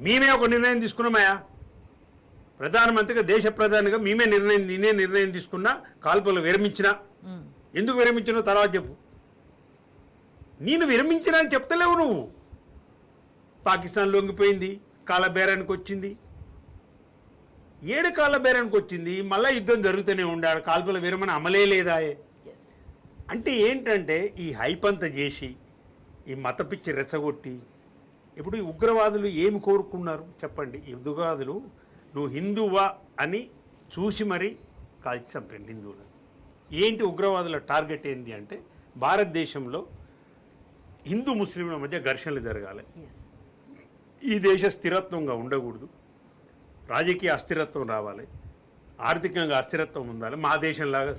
మేమే ఒక నిర్ణయం తీసుకున్నామయ్యా, ప్రధానమంత్రిగా దేశ ప్రధానిగా నేనే నిర్ణయం తీసుకున్నా, కాల్పులు విరమించినా. ఎందుకు విరమించినా తర్వాత చెప్పు. నేను విరమించినా అని చెప్తలేవు నువ్వు. పాకిస్తాన్ లొంగిపోయింది, కాలబేరానికి వచ్చింది. 7 కాలబేరానికి వచ్చింది, మళ్ళీ యుద్ధం జరుగుతూనే ఉండాడు, కాల్పుల విరమణ అమలే లేదా. ఎస్ అంటే ఏంటంటే ఈ హైప్ అంతా చేసి ఈ మత పిచ్చి రెచ్చగొట్టి ఇప్పుడు ఈ ఉగ్రవాదులు ఏమి కోరుకున్నారు చెప్పండి. ఈ ఉగ్రవాదులు నువ్వు హిందువా అని చూసి మరీ కాల్చి చంపారు హిందువులను. ఏంటి ఉగ్రవాదుల టార్గెట్ ఏంటి అంటే భారతదేశంలో హిందూ ముస్లింల మధ్య ఘర్షణలు జరగాలి, ఎస్ ఈ దేశ స్థిరత్వంగా ఉండకూడదు, రాజకీయ అస్థిరత్వం రావాలి, ఆర్థికంగా అస్థిరత్వం ఉండాలి, మా దేశంలాగా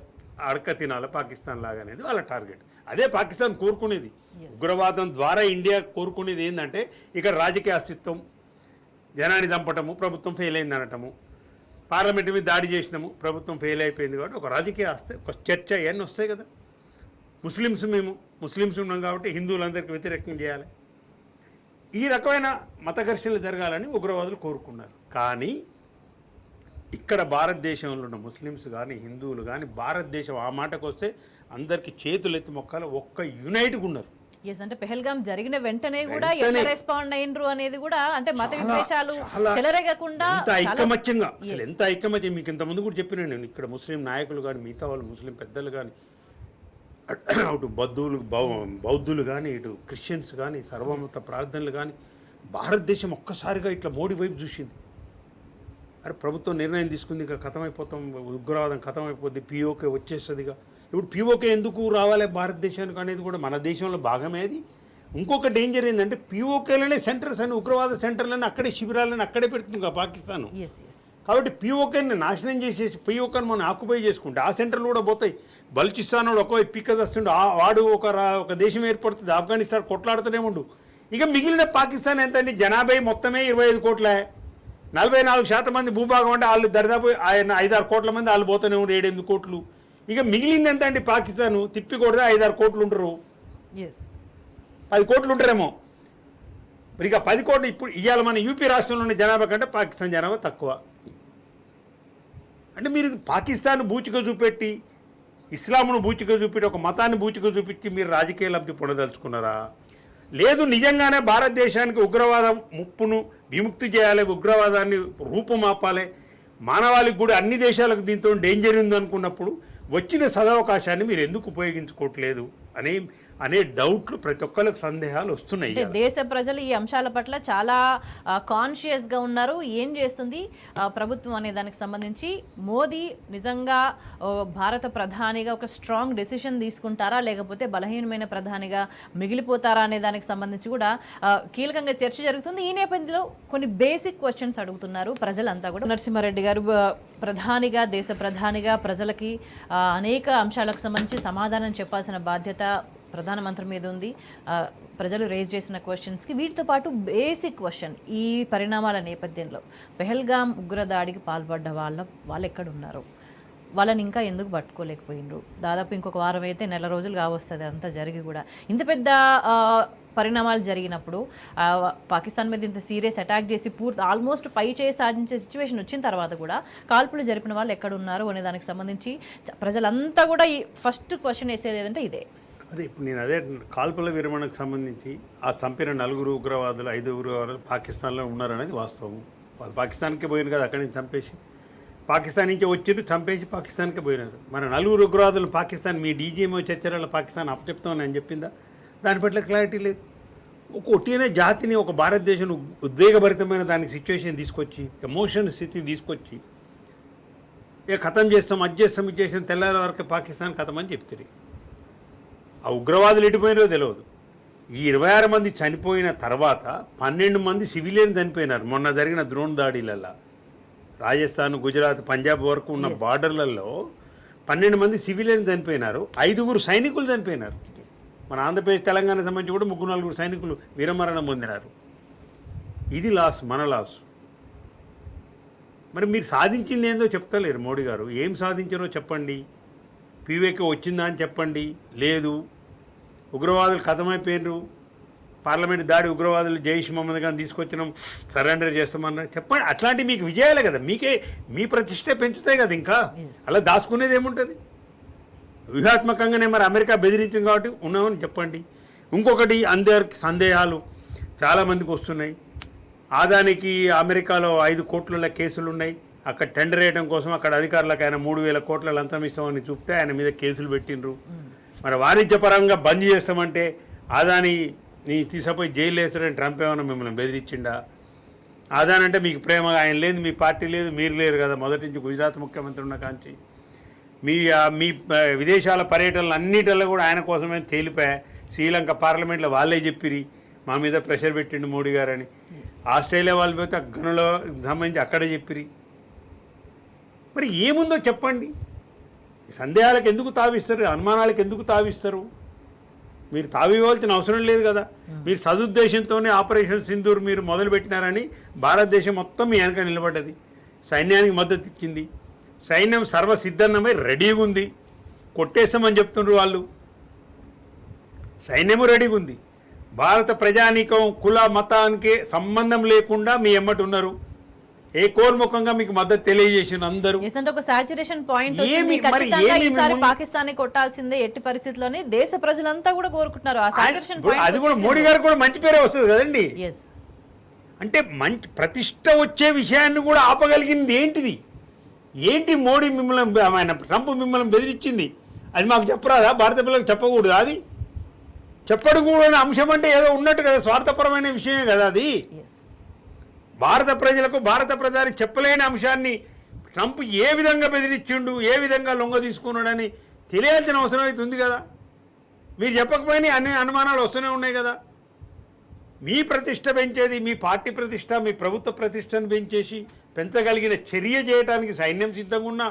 అడక తినాలి పాకిస్తాన్ లాగా అనేది వాళ్ళ టార్గెట్. అదే పాకిస్తాన్ కోరుకునేది. ఉగ్రవాదం ద్వారా ఇండియా కోరుకునేది ఏంటంటే ఇక్కడ రాజకీయ అస్తిత్వం, జనాన్ని చంపటము, ప్రభుత్వం ఫెయిల్ అయింది అనటము, పార్లమెంట్ మీద దాడి చేసినాము, ప్రభుత్వం ఫెయిల్ అయిపోయింది కాబట్టి ఒక రాజకీయ ఒక చర్చ ఇవన్నీ వస్తాయి కదా. మేము ముస్లిమ్స్ ఉన్నాం కాబట్టి హిందువులందరికీ వ్యతిరేకం చేయాలి, ఈ రకమైన మత ఘర్షణలు జరగాలని ఉగ్రవాదులు కోరుకున్నారు. కానీ ఇక్కడ భారతదేశంలో ఉన్న ముస్లిమ్స్ కానీ హిందువులు కానీ భారతదేశం ఆ మాటకు వస్తే అందరికీ చేతులు ఎత్తి మొక్కాలి, ఒక్క యునైట్గా ఉన్నారు. ఎస్ అంటే పెహల్గాం జరిగిన వెంటనే కూడా ఎంత రెస్పాండ్ అయినరు అనేది కూడా అంటే మత విద్వేషాలు చెలరేగకుండా ఎంత ఐకమత్యంగా, అసలు ఎంత ఐకమత్యం. మీకు ఇంతకుముందు కూడా చెప్పినా నేను, ఇక్కడ ముస్లిం నాయకులు కానీ మిగతా వాళ్ళు ముస్లిం పెద్దలు కానీ అటు బౌద్ధులు కానీ ఇటు క్రిస్టియన్స్ కానీ సర్వమత ప్రార్థనలు కానీ భారతదేశం ఒక్కసారిగా ఇట్లా మోడీ వైపు చూసింది. అరే ప్రభుత్వం నిర్ణయం తీసుకుంది, ఇక కథమైపోతాం, ఉగ్రవాదం కథమైపోద్ది, పిఓకే వచ్చేస్తుందిగా. ఇప్పుడు పిఓకే ఎందుకు రావాలి భారతదేశానికి అనేది కూడా మన దేశంలో భాగమే. అది ఇంకొక డేంజర్ ఏంటంటే పిఓకేలనే సెంటర్స్ అని, ఉగ్రవాద సెంటర్లని అక్కడే శిబిరాలని అక్కడే పెడుతుంది కదా పాకిస్తాన్. కాబట్టి పిఓకేని నాశనం చేసేసి పిఓకేని మనం ఆక్యుపై చేసుకుంటే ఆ సెంటర్లు కూడా పోతాయి. బలూచిస్తాన్ వాడు ఒకవైపు పిక్కస్ వస్తుండే, వాడు ఒక దేశం ఏర్పడుతుంది, ఆఫ్ఘనిస్తాన్ కొట్లాడుతూనే ఉండు. ఇక మిగిలిన పాకిస్తాన్ ఎంత అండి, జనాభా మొత్తమే 25 కోట్ల, 44% మంది భూభాగం అంటే వాళ్ళు దరిదాపు 5-6 కోట్ల మంది వాళ్ళు పోతూనే ఉండే 7-8 కోట్లు. ఇక మిగిలింది ఎంత అండి పాకిస్తాన్, తిప్పి కొడితే 5-6 కోట్లు ఉంటారు, 10 కోట్లు ఉంటారేమో. మరి ఇక 10 కోట్లు ఇప్పుడు ఇవాళ మన యూపీ రాష్ట్రంలో ఉన్న జనాభా కంటే పాకిస్తాన్ జనాభా తక్కువ. అంటే మీరు పాకిస్తాన్ బూచిగా చూపెట్టి, ఇస్లాంను బూచిగా చూపెట్టి, ఒక మతాన్ని బూచిగా చూపించి మీరు రాజకీయ లబ్ధి పొందదలుచుకున్నారా? లేదు నిజంగానే భారతదేశానికి ఉగ్రవాద ముప్పును విముక్తి చేయాలి, ఉగ్రవాదాన్ని రూపుమాపాలి, మానవాళికి కూడా అన్ని దేశాలకు దీంతో డేంజర్ ఉందనుకున్నప్పుడు వచ్చిన సదవకాశాన్ని మీరు ఎందుకు ఉపయోగించుకోవట్లేదు అనే డౌట్లు ప్రతి ఒక్కరికి సందేహాలు వస్తున్నాయి. దేశ ప్రజలు ఈ అంశాల పట్ల చాలా కాన్షియస్గా ఉన్నారు. ఏం చేస్తుంది ప్రభుత్వం అనే దానికి సంబంధించి మోదీ నిజంగా భారత ప్రధానిగా ఒక స్ట్రాంగ్ డెసిషన్ తీసుకుంటారా, లేకపోతే బలహీనమైన ప్రధానిగా మిగిలిపోతారా అనే దానికి సంబంధించి కూడా కీలకంగా చర్చ జరుగుతుంది. ఈ నేపథ్యంలో కొన్ని బేసిక్ క్వశ్చన్స్ అడుగుతున్నారు ప్రజలంతా కూడా. నరసింహారెడ్డి గారు ప్రధానిగా, దేశ ప్రధానిగా ప్రజలకి అనేక అంశాలకు సంబంధించి సమాధానం చెప్పాల్సిన బాధ్యత ప్రధానమంత్రి మీద ఉంది. ప్రజలు రేజ్ చేసిన క్వశ్చన్స్కి వీటితో పాటు బేసిక్ క్వశ్చన్, ఈ పరిణామాల నేపథ్యంలో పెహల్గాం ఉగ్రదాడికి పాల్పడ్డ వాళ్ళు ఎక్కడున్నారు, వాళ్ళని ఇంకా ఎందుకు పట్టుకోలేకపోయినరు? దాదాపు ఇంకొక వారం అయితే నెల రోజులు కావస్తుంది అంతా జరిగి కూడా. ఇంత పెద్ద పరిణామాలు జరిగినప్పుడు పాకిస్తాన్ మీద ఇంత సీరియస్ అటాక్ చేసి ఆల్మోస్ట్ పై చేసి సాధించే సిచ్యువేషన్ వచ్చిన తర్వాత కూడా కాల్పులు జరిపిన వాళ్ళు ఎక్కడున్నారు అనే దానికి సంబంధించి ప్రజలంతా కూడా ఈ ఫస్ట్ క్వశ్చన్ వేసేది ఏదంటే ఇదే. అదే ఇప్పుడు నేను అదే కాల్పుల విరమణకు సంబంధించి ఆ చంపిన 4 ఉగ్రవాదులు 5 ఉగ్రవాదులు పాకిస్తాన్లో ఉన్నారనేది వాస్తవం. వాళ్ళు పాకిస్తాన్కే పోయినారు కదా, అక్కడి నుంచి చంపేసి పాకిస్తాన్ నుంచి వచ్చిండ్రు, చంపేసి పాకిస్తాన్కే పోయినారు. మన 4 ఉగ్రవాదులు పాకిస్తాన్ మీ డీజీఎంఓ చర్చలలో పాకిస్తాన్ అప్పచెప్తామని అని చెప్పిందా? దాని పట్ల క్లారిటీ లేదు. ఒక ఒట్టినే జాతిని, ఒక భారతదేశం ఉద్వేగభరితమైన దానికి సిచ్యువేషన్ తీసుకొచ్చి, ఎమోషన్ స్థితిని తీసుకొచ్చి ఖతం చేస్తాం, అది చేస్తాం, ఇది చేస్తాం, తెల్లారి వరకు పాకిస్తాన్ ఖతం అని చెప్తారు. ఆ ఉగ్రవాదులు ఎటుపోయినారో తెలియదు. ఈ 26 మంది చనిపోయిన తర్వాత 12 మంది సివిలియన్ చనిపోయినారు మొన్న జరిగిన డ్రోన్ దాడిలలో. రాజస్థాన్, గుజరాత్, పంజాబ్ వరకు ఉన్న బార్డర్లలో 12 మంది సివిలియన్ చనిపోయినారు, 5 సైనికులు చనిపోయినారు. మన ఆంధ్రప్రదేశ్, తెలంగాణ సంబంధించి కూడా 3-4 సైనికులు వీరమరణం పొందినారు. ఇది లాస్, మన లాస్. మరి మీరు సాధించింది ఏందో చెప్తలేరు మోడీ గారు. ఏం సాధించారో చెప్పండి. పీవీకే వచ్చిందా అని చెప్పండి. లేదు, ఉగ్రవాదులు కథమైపోయినరు, పార్లమెంట్ దాడి ఉగ్రవాదులు జైష్ మహమ్మద్ ఖాన్ తీసుకొచ్చినాం, సరెండర్ చేస్తామన్నారు చెప్పండి. అట్లాంటివి మీకు విజయాలే కదా, మీ ప్రతిష్ట పెంచుతాయి కదా. ఇంకా అలా దాచుకునేది ఏముంటుంది? వ్యూహాత్మకంగానే మరి అమెరికా బెదిరించింది కాబట్టి ఉన్నామని చెప్పండి. ఇంకొకటి అందరికి సందేహాలు, చాలామందికి వస్తున్నాయి. ఆదానికి అమెరికాలో 5 కోట్ల కేసులు ఉన్నాయి. అక్కడ టెండర్ వేయడం కోసం అక్కడ అధికారులకు ఆయన 3,000 కోట్ల లంచం ఇస్తామని చూపితే ఆయన మీద కేసులు పెట్టిండ్రు. మరి వాణిజ్యపరంగా బంద్ చేస్తామంటే ఆదాని తీసుకుపోయి జైలు వేస్తారని ట్రంప్ ఏమైనా మిమ్మల్ని బెదిరించిండా? ఆదాని అంటే మీకు ప్రేమ, ఆయన లేదు, మీ పార్టీ లేదు, మీరు లేరు కదా మొదటి నుంచి గుజరాత్ ముఖ్యమంత్రి ఉన్న కాంచి. మీ విదేశాల పర్యటనలు అన్నిటిలో కూడా ఆయన కోసమే తేలిపోయా. శ్రీలంక పార్లమెంట్లో వాళ్ళే చెప్పిరి మా మీద ప్రెషర్ పెట్టిండు మోడీ గారని. ఆస్ట్రేలియా వాళ్ళు పోతే గనులో సంబంధించి అక్కడే చెప్పిరి. మరి ఏముందో చెప్పండి. సందేహాలకు ఎందుకు తావిస్తారు? అనుమానాలకు ఎందుకు తావిస్తారు? మీరు తావివ్వాల్సిన అవసరం లేదు కదా. మీరు సదుద్దేశంతోనే ఆపరేషన్ సింధూర్ మీరు మొదలుపెట్టినారని భారతదేశం మొత్తం మీ వెనక నిలబడ్డది. సైన్యానికి మద్దతు ఇచ్చింది. సైన్యం సర్వసిద్ధన్నమై రెడీగా ఉంది. కొట్టేస్తామని చెప్తున్నారు వాళ్ళు. సైన్యము రెడీగా ఉంది. భారత ప్రజానీకం కుల మతానికి సంబంధం లేకుండా మీ ఎమ్మటి ఉన్నారు. ఏకోన్ముఖంగా మీకు మద్దతు తెలియజేసిన అందరూ. ఒక సాచురేషన్ పాయింట్ పాకిస్తాన్ కొట్టాల్సిందే ఎట్టి పరిస్థితుల్లోనే దేశ ప్రజలంతా కూడా కోరుకుంటున్నారు. అది కూడా మోడీ గారు కూడా మంచి పేరే వస్తుంది కదండి. అంటే మంచి ప్రతిష్ట వచ్చే విషయాన్ని కూడా ఆపగలిగింది ఏంటిది? ఏంటి మోడీ మిమ్మల్ని ఆయన ట్రంప్ మిమ్మల్ని బెదిరించింది? అది మాకు చెప్పరాదా? భారత పిల్లలకు చెప్పకూడదు? అది చెప్పకూడని అంశం అంటే ఏదో ఉన్నట్టు కదా, స్వార్థపరమైన విషయమే కదా అది. భారత ప్రజలకు భారత ప్రధాని చెప్పలేని అంశాన్ని ట్రంప్ ఏ విధంగా బెదిరించిండు, ఏ విధంగా లొంగ తీసుకున్నాడని తెలియాల్సిన అవసరం అయితే ఉంది కదా. మీరు చెప్పకపోయినా అన్ని అనుమానాలు వస్తూనే ఉన్నాయి కదా. మీ ప్రతిష్ట పెంచేది, మీ పార్టీ ప్రతిష్ట, మీ ప్రభుత్వ ప్రతిష్టను పెంచగలిగిన చర్య చేయడానికి సైన్యం సిద్ధంగా ఉన్నా,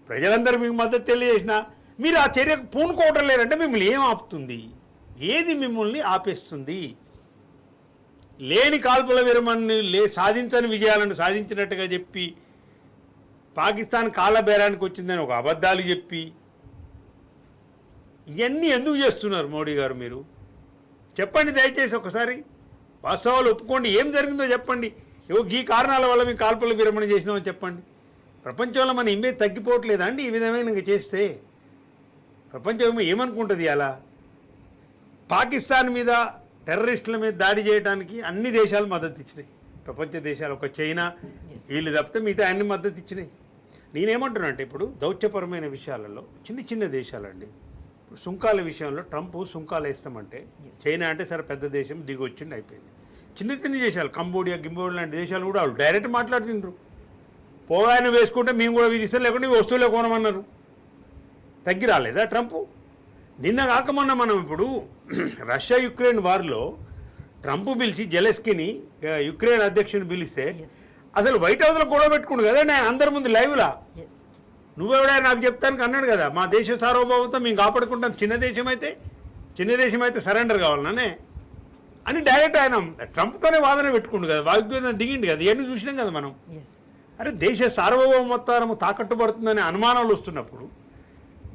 ప్రజలందరూ మీకు మద్దతు తెలియజేసినా మీరు ఆ చర్యకు పూనుకోవటం లేదంటే మిమ్మల్ని ఏం ఆపుతుంది? ఏది మిమ్మల్ని ఆపేస్తుంది? లేని కాల్పుల విరమణని సాధించని విజయాలను సాధించినట్టుగా చెప్పి పాకిస్తాన్ కాళ్ళబేరానికి వచ్చిందని ఒక అబద్ధాలు చెప్పి ఇవన్నీ ఎందుకు చేస్తున్నారు మోడీ గారు? మీరు చెప్పండి దయచేసి ఒకసారి. వాస్తవాలు ఒప్పుకోండి. ఏం జరిగిందో చెప్పండి. ఈ కారణాల వల్ల మీ కాల్పుల విరమణ చేసినామని చెప్పండి. ప్రపంచంలో మన ఇమేజ్ తగ్గిపోవట్లేదా అండి ఈ విధమైన చేస్తే? ప్రపంచం ఏమనుకుంటుంది? అలా పాకిస్తాన్ మీద టెర్రరిస్టుల మీద దాడి చేయడానికి అన్ని దేశాలు మద్దతు ఇచ్చినాయి. ప్రపంచ దేశాలు, ఒక చైనా వీళ్ళు తప్పితే మిగతా అన్ని మద్దతు ఇచ్చినాయి. నేనేమంటున్నా అంటే ఇప్పుడు దౌత్యపరమైన విషయాలలో చిన్న దేశాలండి. ఇప్పుడు సుంకాల విషయంలో ట్రంప్ సుంకాలు వేస్తామంటే చైనా అంటే సరే పెద్ద దేశం దిగొచ్చింది, అయిపోయింది. చిన్న దేశాలు కంబోడియా లాంటి దేశాలు కూడా వాళ్ళు డైరెక్ట్ మాట్లాడుతుండ్రు. పోగాయన వేసుకుంటే మేము కూడా విధిస్తాం, లేకుంటే వస్తువులే కొనమన్నారు. తగ్గి రాలేదా ట్రంప్? నిన్న కాక మొన్న మనం ఇప్పుడు రష్యా యుక్రెయిన్ వార్లో ట్రంప్ పిలిచి జెలెస్కీని యుక్రెయిన్ అధ్యక్షుని పిలిస్తే అసలు వైట్ హౌస్లో గొడవ పెట్టుకుండు కదా నేను అందరి ముందు లైవ్లా. నువ్వెవడా నాకు చెప్తానికి అన్నాడు కదా, మా దేశ సార్వభౌమత్వం మేము కాపాడుకుంటాం, చిన్న దేశం అయితే సరెండర్ కావాలనే అని డైరెక్ట్ ఆయన ట్రంప్తోనే వాదన పెట్టుకుండు కదా, వాగ్వేదన దిగిండు కదా. ఇవన్నీ చూసినాం కదా మనం. అరే దేశ సార్వభౌమత్వం తాకట్టుబడుతుందనే అనుమానాలు వస్తున్నప్పుడు,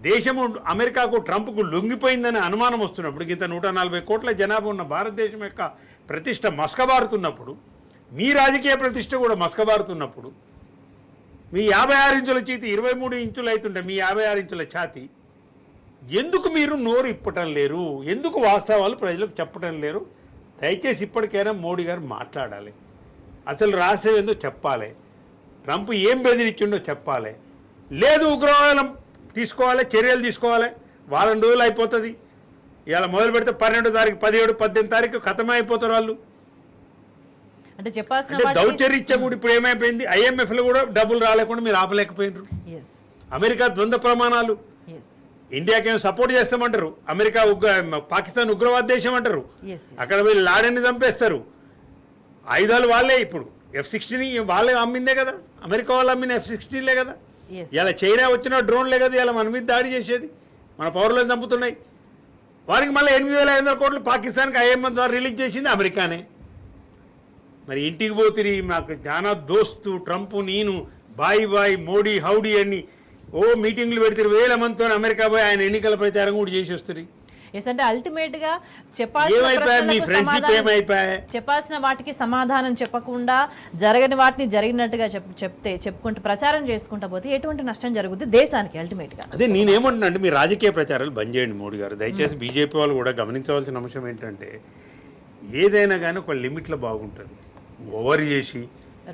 దేశము అమెరికాకు ట్రంప్కు లొంగిపోయిందనే అనుమానం వస్తున్నప్పుడు, ఇంత 140 కోట్ల జనాభా ఉన్న భారతదేశం యొక్క ప్రతిష్ట మసకబారుతున్నప్పుడు, మీ రాజకీయ ప్రతిష్ట కూడా మసకబారుతున్నప్పుడు, మీ 56 ఇంచుల చేతి 23 ఇంచులు అవుతుంటే మీ 56 ఇంచుల ఛాతి ఎందుకు మీరు నోరు ఇప్పటం లేరు? ఎందుకు వాస్తవాలు ప్రజలకు చెప్పడం లేరు? దయచేసి ఇప్పటికైనా మోడీ గారు మాట్లాడాలి. అసలు రహస్యం ఏందో చెప్పాలి. ట్రంప్ ఏం బెదిరించిండో చెప్పాలి. లేదు ఉగ్రవాదం తీసుకోవాలి, చర్యలు తీసుకోవాలి. వారం రోజులు అయిపోతుంది. ఇలా మొదలు పెడితే 12వ తారీఖు 17, 18 తారీఖు ఖతమే అయిపోతారు వాళ్ళు. అంటే దౌర్చర్య కూడా ఇప్పుడు ఏమైపోయింది, IMFలో కూడా డబ్బులు రాలేకుండా మీరు ఆపలేకపోయినారు. అమెరికా ద్వంద్వ ప్రమాణాలు, ఇండియాకేమో సపోర్ట్ చేస్తామంటారు, అమెరికా పాకిస్తాన్ ఉగ్రవాద దేశం అంటారు. అక్కడ వీళ్ళు లాడెన్ని చంపేస్తారు. ఆయుధాలు వాళ్ళే, ఇప్పుడు F-16 వాళ్ళే అమ్మిందే కదా, అమెరికా వాళ్ళు అమ్మిన F-16లే కదా. ఇలా చైనా వచ్చిన డ్రోన్లే కదా ఇలా మన మీద దాడి చేసేది, మన పౌరులను చంపుతున్నాయి. వారికి మళ్ళీ 8,500 కోట్లు పాకిస్తాన్కి IMF ద్వారా రిలీజ్ చేసింది అమెరికానే. మరి ఇంటికి పోతిరి నాకు చాలా దోస్తు ట్రంప్, నేను బాయ్ మోడీ హౌడీ అని మీటింగ్లు పెడితే 1000 మందితో అమెరికా పోయి ఆయన ఎన్నికల ప్రచారం కూడా చేసి వస్తుంది. అంటే అల్టిమేట్ గా చెప్పాల్సిన వాటికి సమాధానం చెప్పకుండా జరగని వాటిని జరిగినట్టుగా చెప్పుకుంటూ ప్రచారం చేసుకుంటా పోతే ఎటువంటి నష్టం జరుగుతుంది దేశానికి అల్టిమేట్ గా? అదే నేనేమంటున్నా అంటే మీ రాజకీయ ప్రచారాలు బంద్ చేయండి మోడీ గారు. దయచేసి బీజేపీ వాళ్ళు కూడా గమనించవలసిన అంశం ఏంటంటే ఏదైనా కానీ ఒక లిమిట్లో బాగుంటుంది. ఓవర్ చేసి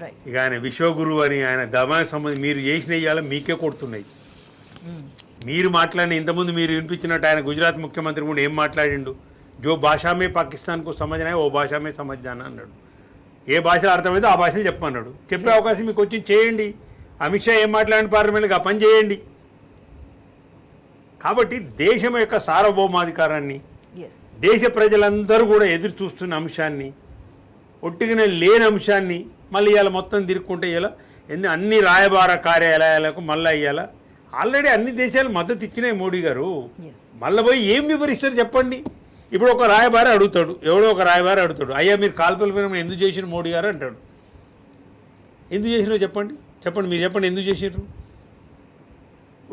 రైట్. ఇక ఆయన విశ్వగురు అని ఆయన దమానికి సంబంధించి మీరు చేసిన ఇవాళ మీకే కొడుతున్నాయి. మీరు మాట్లాడిన ఇంతకుముందు మీరు వినిపించినట్టు ఆయన గుజరాత్ ముఖ్యమంత్రి కూడా ఏం మాట్లాడిండు, జో భాషామే పాకిస్తాన్కు సమజ్నా ఓ భాషామే సమజ్జానా అన్నాడు. ఏ భాషలో అర్థమైందో ఆ భాషలు చెప్పమన్నాడు. చెప్పే అవకాశం మీకు వచ్చి చేయండి. అమిత్ షా ఏం మాట్లాడిన పార్లమెంట్కి ఆ పని చేయండి. కాబట్టి దేశం యొక్క సార్వభౌమాధికారాన్ని, దేశ ప్రజలందరూ కూడా ఎదురు చూస్తున్న అంశాన్ని, ఒట్టిగానే లేని అంశాన్ని మళ్ళీ ఇవాళ మొత్తం తిరుక్కుంటే ఇలా అన్ని రాయబార కార్యాలయాలకు మళ్ళీ ఇవాళ ఆల్రెడీ అన్ని దేశాలు మద్దతు ఇచ్చినాయి మోడీ గారు. మళ్ళీ పోయి ఏం వివరిస్తారు చెప్పండి. ఇప్పుడు ఒక రాయబారి అడుగుతాడు, ఎవడో ఒక రాయబారి అడుగుతాడు, అయ్యా మీరు కాల్పుల విరమణ ఎందుకు చేసిన మోడీ గారు అంటాడు. ఎందుకు చేసినారో చెప్పండి, మీరు చెప్పండి ఎందుకు చేసినారు.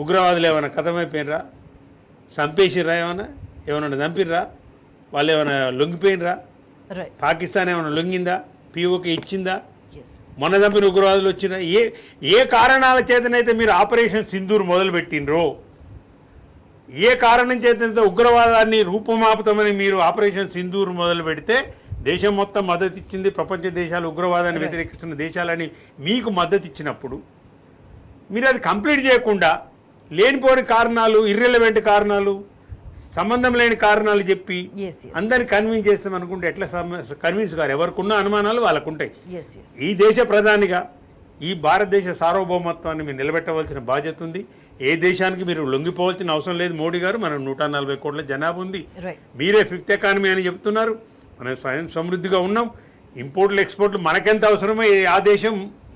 ఉగ్రవాదులు ఏమైనా కథమైపోయినరా, చంపేసిర్రా, ఏమైనా చంపిర్రా, వాళ్ళు ఏమైనా లొంగిపోయినరా, పాకిస్తాన్ ఏమైనా లొంగిందా, పిఓకే ఇచ్చిందా, మొన్న చంపిన ఉగ్రవాదులు వచ్చినా ఏ కారణాల చేతనైతే మీరు ఆపరేషన్ సింధూర్ మొదలుపెట్టినరో, ఏ కారణం చేతనైతే ఉగ్రవాదాన్ని రూపుమాపుతామని మీరు ఆపరేషన్ సింధూర్ మొదలు పెడితే దేశం మొత్తం మద్దతు ఇచ్చింది. ప్రపంచ దేశాలు ఉగ్రవాదాన్ని వ్యతిరేకిస్తున్న దేశాలని మీకు మద్దతు ఇచ్చినప్పుడు మీరు అది కంప్లీట్ చేయకుండా లేనిపోని కారణాలు, ఇర్రెలవెంట్ కారణాలు, సంబంధం లేని కారణాలు చెప్పి అందరిని కన్విన్స్ చేస్తాం అనుకుంటే ఎట్లా కన్విన్స్ గారు? ఎవరికున్న అనుమానాలు వాళ్ళకుంటాయి. ఈ దేశ ప్రధానిగా ఈ భారతదేశ సార్వభౌమత్వాన్ని మీరు నిలబెట్టవలసిన బాధ్యత ఉంది. ఏ దేశానికి మీరు లొంగిపోవాల్సిన అవసరం లేదు. మోడీ గారు మనం 140 కోట్ల జనాభా ఉంది, మీరే 5th ఎకానమీ అని చెప్తున్నారు. మనం స్వయం సమృద్ధిగా ఉన్నాం. ఇంపోర్ట్లు ఎక్స్పోర్ట్లు మనకెంత అవసరమో ఆ దేశం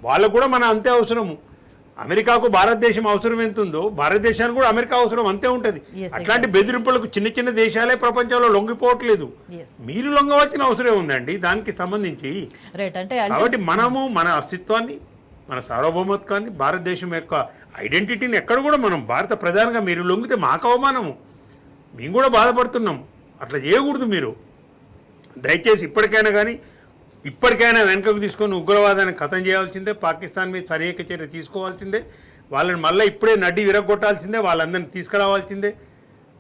వాళ్ళకు కూడా మన అంతే అవసరము. అమెరికాకు భారతదేశం అవసరం ఎంత ఉందో భారతదేశానికి కూడా అమెరికా అవసరం అంతే ఉంటుంది. అట్లాంటి బెదిరింపులకు చిన్న చిన్న దేశాలే ప్రపంచంలో లొంగిపోవట్లేదు. మీరు లొంగవలసిన అవసరం ఉందండి దానికి సంబంధించి. కాబట్టి మనము మన అస్తిత్వాన్ని, మన సార్వభౌమత్వాన్ని, భారతదేశం యొక్క ఐడెంటిటీని ఎక్కడ కూడా మనం భారత ప్రధానిగా మీరు లొంగితే మాకు అవమానము, మేము కూడా బాధపడుతున్నాం. అట్లా చేయకూడదు. మీరు దయచేసి ఇప్పటికైనా వెనుకకు తీసుకొని ఉగ్రవాదాన్ని ఖతం చేయాల్సిందే. పాకిస్తాన్ మీద సరైన చర్య తీసుకోవాల్సిందే. వాళ్ళని మళ్ళీ ఇప్పుడే నడ్డి విరగొట్టాల్సిందే. వాళ్ళందరినీ తీసుకురావాల్సిందే.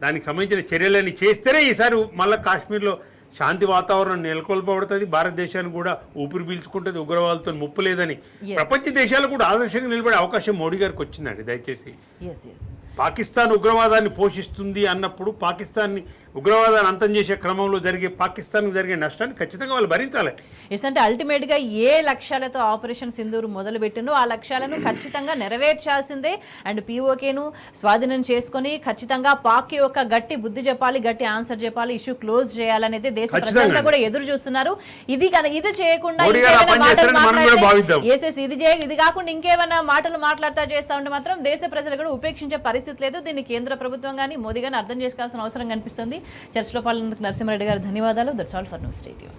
దానికి సంబంధించిన చర్యలన్నీ చేస్తేనే ఈసారి మళ్ళీ కాశ్మీర్లో శాంతి వాతావరణం నెలకొల్పబడుతుంది. భారతదేశానికి కూడా ఊపిరి పీల్చుకుంటుంది. ఉగ్రవాదులతో ముప్పు లేదని ప్రపంచ దేశాలు కూడా ఆదర్శంగా నిలబడే అవకాశం మోడీ గారికి వచ్చిందండి. దయచేసి పాకిస్తాన్ ఉగ్రవాదాన్ని పోషిస్తుంది అన్నప్పుడు పాకిస్తాన్ని ఉగ్రవాదాన్ని అంతం చేసే క్రమంలో పాకిస్తాన్కు జరిగే నష్టాన్ని ఖచ్చితంగా వాళ్ళు భరించాలి. అంటే అల్టిమేట్గా ఏ లక్ష్యాలతో ఆపరేషన్ సింధూర్ మొదలుపెట్టిందో ఆ లక్ష్యాలను ఖచ్చితంగా నెరవేర్చాల్సిందే. అండ్ పీఓకేను స్వాధీనం చేసుకొని ఖచ్చితంగా పాక్ యొక్క గట్టి బుద్ధి చెప్పాలి, గట్టి ఆన్సర్ చెప్పాలి, ఇష్యూ క్లోజ్ చేయాలనేది దేశ ప్రజలంతా కూడా ఎదురు చూస్తున్నారు. ఇది చేయకుండా ఇది కాకుండా ఇంకేమైనా మాటలు మాట్లాడుతూ చేస్తా ఉంటే మాత్రం దేశ ప్రజలు కూడా ఉపేక్షించే పరిస్థితి లేదు. దీన్ని కేంద్ర ప్రభుత్వం కానీ మోదీ గాని అర్థం చేసుకోవాల్సిన అవసరం కనిపిస్తుంది. చర్చలో పాల్గొన్నందుకు నరసింహారెడ్డి గారు ధన్యవాదాలు. That's all for news radio.